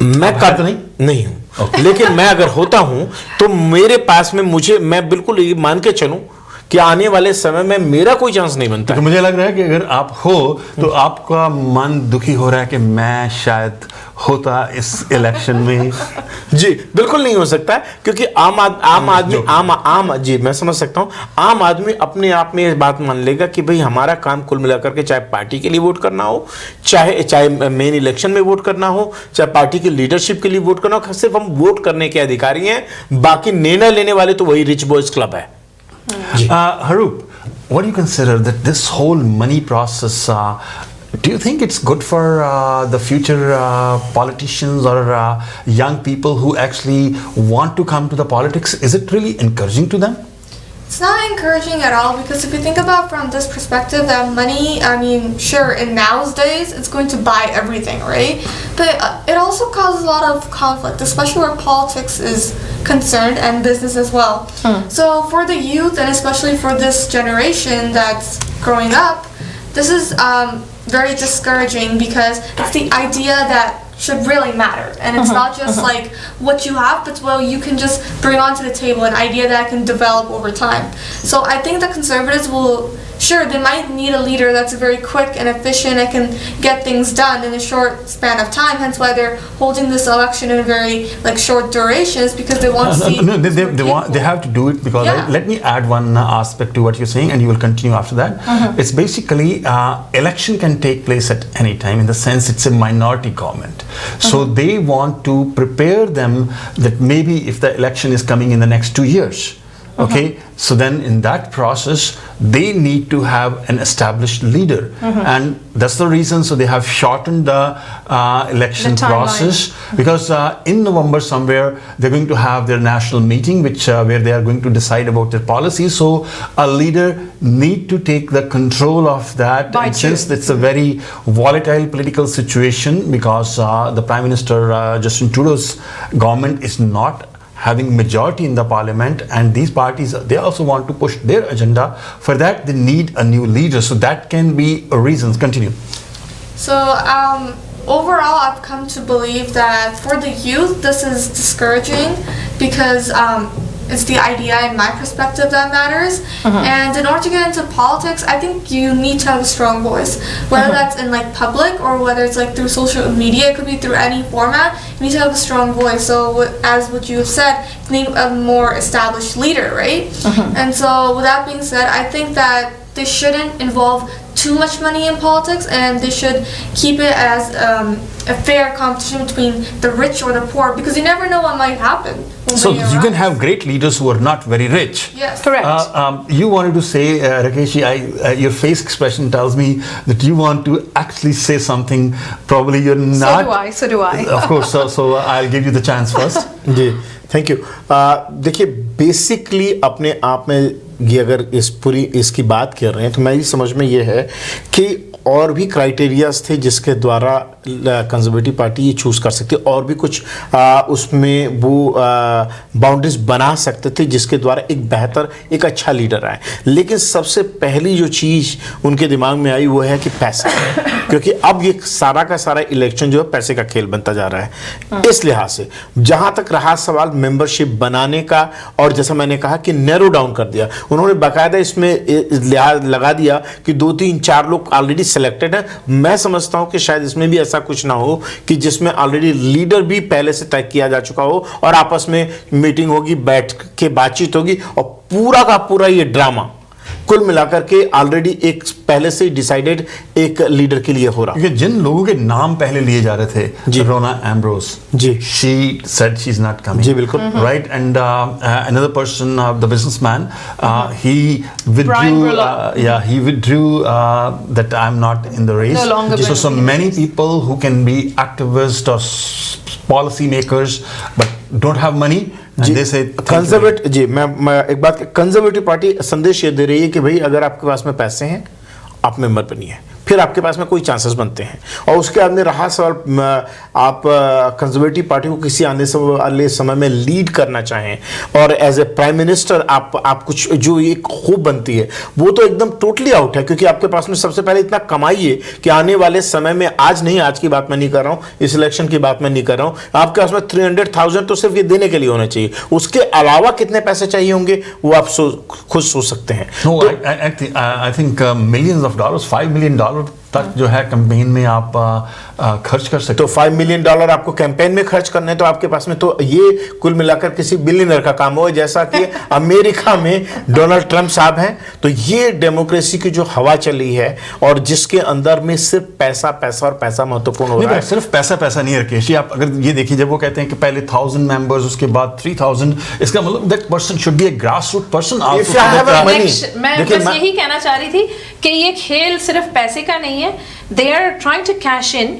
मैं तो नहीं हूं, लेकिन मैं अगर होता हूं तो मेरे पास में मैं बिल्कुल ये मान के चलूं कि आने वाले समय में मेरा कोई चांस नहीं बनता। तो मुझे लग रहा है कि अगर आप हो तो आपका मन दुखी हो रहा है कि मैं शायद होता इस इलेक्शन में। जी बिल्कुल नहीं हो सकता, क्योंकि आम आदमी जी मैं समझ सकता हूं, आम आदमी अपने आप में ये बात मान लेगा कि भाई हमारा काम कुल मिलाकर के, चाहे पार्टी के लिए वोट करना हो, चाहे मेन इलेक्शन में वोट करना हो, चाहे पार्टी की लीडरशिप के लिए वोट करना हो, सिर्फ हम वोट करने के अधिकारी हैं, बाकी निर्णय लेने वाले तो वही रिच बॉयज क्लब है। Haroop, what do you consider that this whole money process, do you think it's good for the future politicians or young people who actually want to come to the politics? Is it really encouraging to them? It's not encouraging at all, because if you think about from this perspective, that money, I mean, sure, in nowadays it's going to buy everything, right? But it also causes a lot of conflict, especially where politics is concerned and business as well. So for the youth, and especially for this generation that's growing up, this is very discouraging, because it's the idea that should really matter, and it's not just like what you have, but well, you can just bring onto the table an idea that can develop over time. So I think the conservatives will, sure, they might need a leader that's very quick and efficient and can get things done in a short span of time, hence why they're holding this election in very short durations, because they want to see they have to do it, because let me add one aspect to what you're saying, and you will continue after that. It's basically election can take place at any time, in the sense it's a minority government. So they want to prepare them that maybe if the election is coming in the next 2 years, okay, so then in that process they need to have an established leader, and that's the reason, so they have shortened the election process, because in November somewhere they're going to have their national meeting, which where they are going to decide about their policies. So a leader need to take the control of that, and since it's a very volatile political situation, because the Prime Minister Justin Trudeau's government is not having majority in the parliament, and these parties, they also want to push their agenda. For that they need a new leader, so that can be a reason. Continue. So overall, I've come to believe that for the youth this is discouraging, because it's the idea, in my perspective, that matters. And in order to get into politics, I think you need to have a strong voice, whether that's in public or whether it's through social media. It could be through any format. You need to have a strong voice. So as what you have said, need a more established leader, right? And so with that being said, I think that they shouldn't involve too much money in politics, and they should keep it as a fair competition between the rich or the poor, because you never know what might happen. So you can have great leaders who are not very rich. Yes, correct. You wanted to say, Rakesh, your face expression tells me that you want to actually say something. Probably you're not. So do I. Of course. So I'll give you the chance first. जी thank you. देखिए basically अपने आप में ये अगर इसकी बात कर रहे हैं तो मेरी समझ में ये है कि और भी क्राइटेरियाज थे जिसके द्वारा कंजर्वेटिव पार्टी ये चूज़ कर सकती है, और भी कुछ उसमें वो बाउंड्रीज बना सकते थे जिसके द्वारा एक बेहतर एक अच्छा लीडर आए। लेकिन सबसे पहली जो चीज़ उनके दिमाग में आई वो है कि पैसा, क्योंकि अब ये सारा का सारा इलेक्शन जो है पैसे का खेल बनता जा रहा है। इस लिहाज से जहाँ तक रहा सवाल मेंबरशिप बनाने का, और जैसा मैंने कहा कि नैरो डाउन कर दिया उन्होंने, बाकायदा इसमें लिहाज लगा दिया कि 2 3 4 लोग ऑलरेडी सिलेक्टेड है। मैं समझता हूं कि शायद इसमें भी ऐसा कुछ ना हो कि जिसमें ऑलरेडी लीडर भी पहले से तय किया जा चुका हो और आपस में मीटिंग होगी, बैठ के बातचीत होगी और पूरा का पूरा ये ड्रामा कुल मिलाकर के ऑलरेडी एक पहले से डिसाइडेड एक लीडर के लिए हो रहा। क्योंकि जिन लोगों के नाम पहले लिए जा रहे थे, रोना एम्ब्रोस, जी, she said she's not coming, जी बिल्कुल, right, and another person, the businessman, he withdrew, he withdrew that I'm not in the race. No longer so many people who can be activists or policy makers but don't have money. Conservative जी मैं एक बात, conservative party संदेश ये दे रही है कि भाई अगर आपके पास में पैसे हैं आप मेंबर बनिए, फिर आपके पास में कोई चांसेस बनते हैं। और उसके बाद में रहा सवाल आप कंजर्वेटिव पार्टी को किसी आने वाले समय में लीड करना चाहें और एज ए प्राइम मिनिस्टर आप कुछ जो एक खूब बनती है वो तो एकदम टोटली आउट है, क्योंकि आपके पास में सबसे पहले इतना कमाई है कि आने वाले समय में, आज नहीं, आज की बात मैं नहीं कर रहा हूँ, इस इलेक्शन की बात मैं नहीं कर रहा हूँ, आपके पास में 300,000 तो सिर्फ ये देने के लिए होना चाहिए। उसके अलावा कितने पैसे चाहिए होंगे वो आप खुद सोच सकते हैं। I think millions of dollars, $5 million तक जो है कैंपेन में आप खर्च कर सकते। तो $5 million आपको कैंपेन में खर्च करने हैं तो आपके पास में तो ये कुल मिलाकर किसी बिलियनर का काम हो, जैसा कि अमेरिका में डोनाल्ड ट्रंप साहब हैं। तो ये डेमोक्रेसी की जो हवा चली है और जिसके अंदर में सिर्फ पैसा पैसा और पैसा महत्वपूर्ण हो रहा है। सिर्फ पैसा पैसा नहीं रकेश, आप अगर ये देखिए, जब वो कहते हैं कि पहले 1000 मेंबर्स, उसके बाद 3000, इसका मतलब that person should be a grass root person. मैं बस यही कहना चाह रही थी कि ये खेल सिर्फ पैसे का नहीं है। They are trying to cash in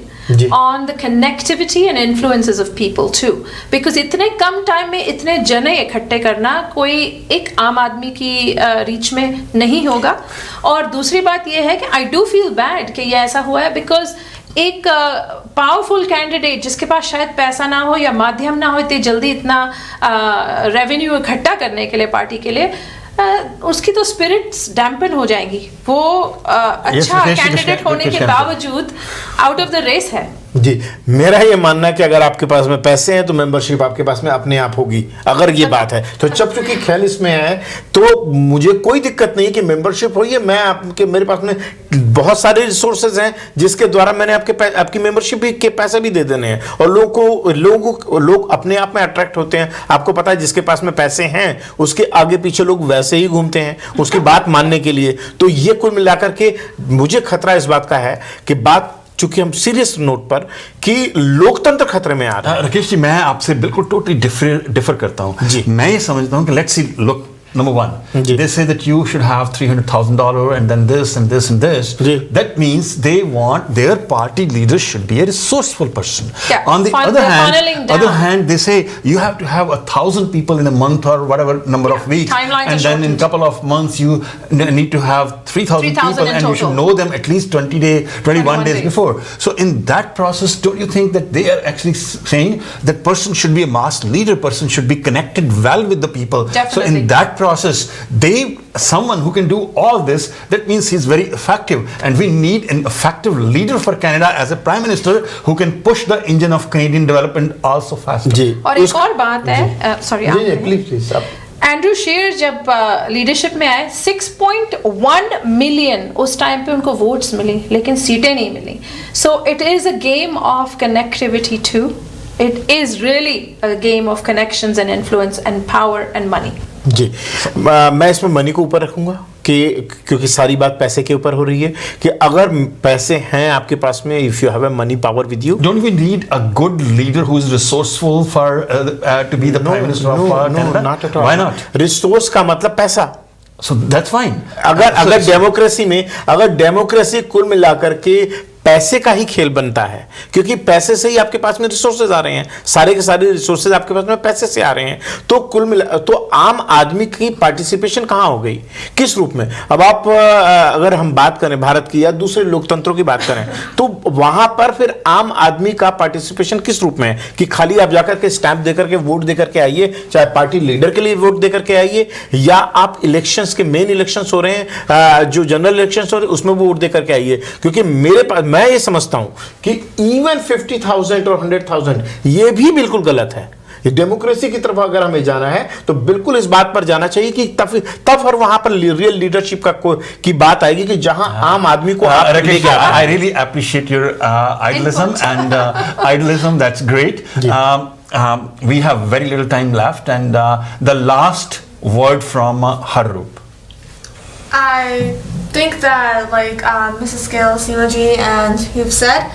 on the connectivity and influences of people too, because इतने कम टाइम में इतने जने इकट्ठे करना कोई एक आम आदमी की रीच में नहीं होगा। और दूसरी बात ये है कि I do feel bad कि ये ऐसा हुआ है, because एक पावरफुल कैंडिडेट जिसके पास शायद पैसा ना हो या माध्यम ना हो इतनी जल्दी इतना रेवेन्यू इकट्ठा करने के लिए पार्टी के लिए, उसकी तो स्पिरिट्स डैम्पन हो जाएंगी। वो अच्छा कैंडिडेट होने के बावजूद आउट ऑफ द रेस है। जी, मेरा ये मानना है कि अगर आपके पास में पैसे हैं तो मेंबरशिप आपके पास में अपने आप होगी, अगर ये बात है तो। जब चूंकि ख्याल इसमें है तो मुझे कोई दिक्कत नहीं कि मेंबरशिप होगी। मैं आपके, मेरे पास में बहुत सारे रिसोर्सेज हैं जिसके द्वारा मैंने आपकी मेंबरशिप के पैसे भी दे देने हैं, और लोग अपने आप में अट्रैक्ट होते हैं। आपको पता है जिसके पास में पैसे हैं उसके आगे पीछे लोग वैसे ही घूमते हैं उसकी बात मानने के लिए। तो ये कुल मिलाकर के मुझे खतरा इस बात का है कि बात, चूंकि हम सीरियस नोट पर कि लोकतंत्र खतरे में आ रहा है। राकेश जी, मैं आपसे बिल्कुल टोटली डिफर करता हूं जी। मैं ये समझता हूं कि let's see, look, number one, they say that you should have $300,000 and then this and this and this. That means they want their party leader should be a resourcely person. On the other hand, they say you have to have 1,000 people in a month or whatever number of weeks, and then in a couple of months you need to have 3,000 people, and you should know them at least 21 days before. So in that process, don't you think that they are actually saying that person should be a mass leader, person should be connected well with the people? Definitely. So in that process, someone who can do all this, that means he's very effective, and we need an effective leader for Canada as a prime minister who can push the engine of Canadian development also faster. और एक और बात है, sorry please Andrew शेर जब leadership में आए 6.1 million उस टाइम पे उनको वोट्स मिली, लेकिन सीटें नहीं मिली। So it is a game of connectivity too. it is really a game of connections and influence and power and money. जी मैं इसमें मनी को ऊपर रखूंगा कि क्योंकि सारी बात पैसे के ऊपर हो रही है कि अगर पैसे हैं आपके पास में, if you have a money power with you, don't we need a good leader who is resourceful for to be the prime minister of Canada? Not at all. Why not? Resource का मतलब पैसा. So that's fine. अगर democracy में, अगर democracy कुल मिलाकर के पैसे का ही खेल बनता है, क्योंकि पैसे से ही आपके पास में रिसोर्सेज आ रहे हैं, सारे के सारे रिसोर्सेज आपके पास में पैसे से आ रहे हैं, तो कुल मिला तो आम आदमी की पार्टिसिपेशन कहाँ हो गई, किस रूप में? अब आप अगर हम बात करें भारत की या दूसरे लोकतंत्रों की बात करें, तो वहां पर फिर आम आदमी का पार्टिसिपेशन किस रूप में है कि खाली आप जाकर के स्टैंप देकर के वोट देकर के आइए, चाहे पार्टी लीडर के लिए वोट देकर के आइए, या आप इलेक्शंस के मेन इलेक्शंस हो रहे हैं, जो जनरल इलेक्शंस हो रहे हैं उसमें वोट देकर के आइए. क्योंकि मेरे पास, मैं ये समझता हूं कि इवन 50,000 और 100,000 ये भी बिल्कुल गलत है. डेमोक्रेसी की तरफ अगर हमें जाना है तो बिल्कुल इस बात पर जाना चाहिए कि तब और वहां पर रियल लीडरशिप की बात आएगी कि जहां आम आदमी को I really appreciate your idealism and idealism. That's great. We have very little time left, and the last word from Harroop. I think that, like Mrs. Scale, Seemaji, and you've said,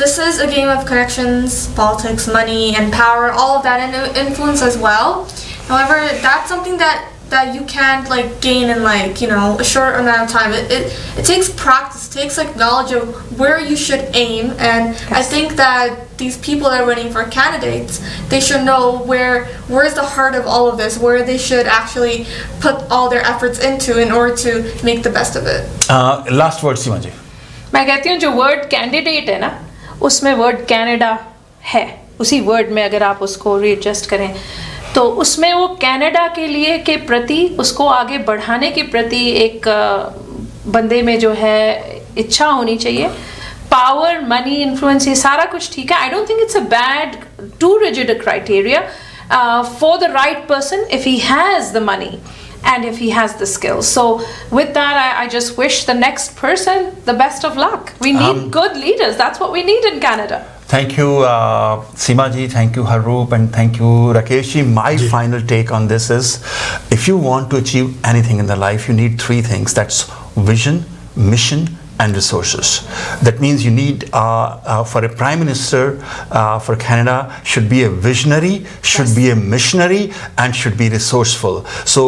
this is a game of connections, politics, money, and power, all of that, and influence as well. However, that's something that you can't like gain in like, you know, a short amount of time. It takes practice, it takes like knowledge of where you should aim, and yes. I think that these people that are running for candidates, they should know where's the heart of all of this, where they should actually put all their efforts into in order to make the best of it. Last word, सीमा जी. मैं कहती हूँ जो word candidate है ना, उसमें word Canada है, उसी word में अगर आप उसको रीएडजस्ट करें तो उसमें वो कनाडा के लिए के प्रति, उसको आगे बढ़ाने के प्रति एक बंदे में जो है इच्छा होनी चाहिए. पावर, मनी, इन्फ्लुएंस, ये सारा कुछ ठीक है. I don't think it's a bad to rigid a criteria for the right person if he has the money and if he has the skills. So with that, I just wish the next person the best of luck. We need good leaders. That's what we need in Canada. Thank you, Seema ji. Thank you, Harroop, and thank you, Rakesh ji. My final take on this is, if you want to achieve anything in the life, you need three things. That's vision, mission, and resources. That means you need, for a prime minister for Canada, should be a visionary, should be a missionary, and should be resourceful. So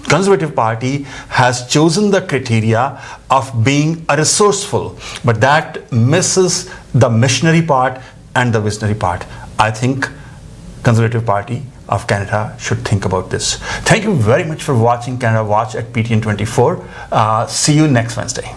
Conservative Party has chosen the criteria of being a resourceful, but that misses the missionary part and the visionary part. I think Conservative Party of Canada should think about this. Thank you very much for watching Canada Watch at PTN 24. See you next Wednesday.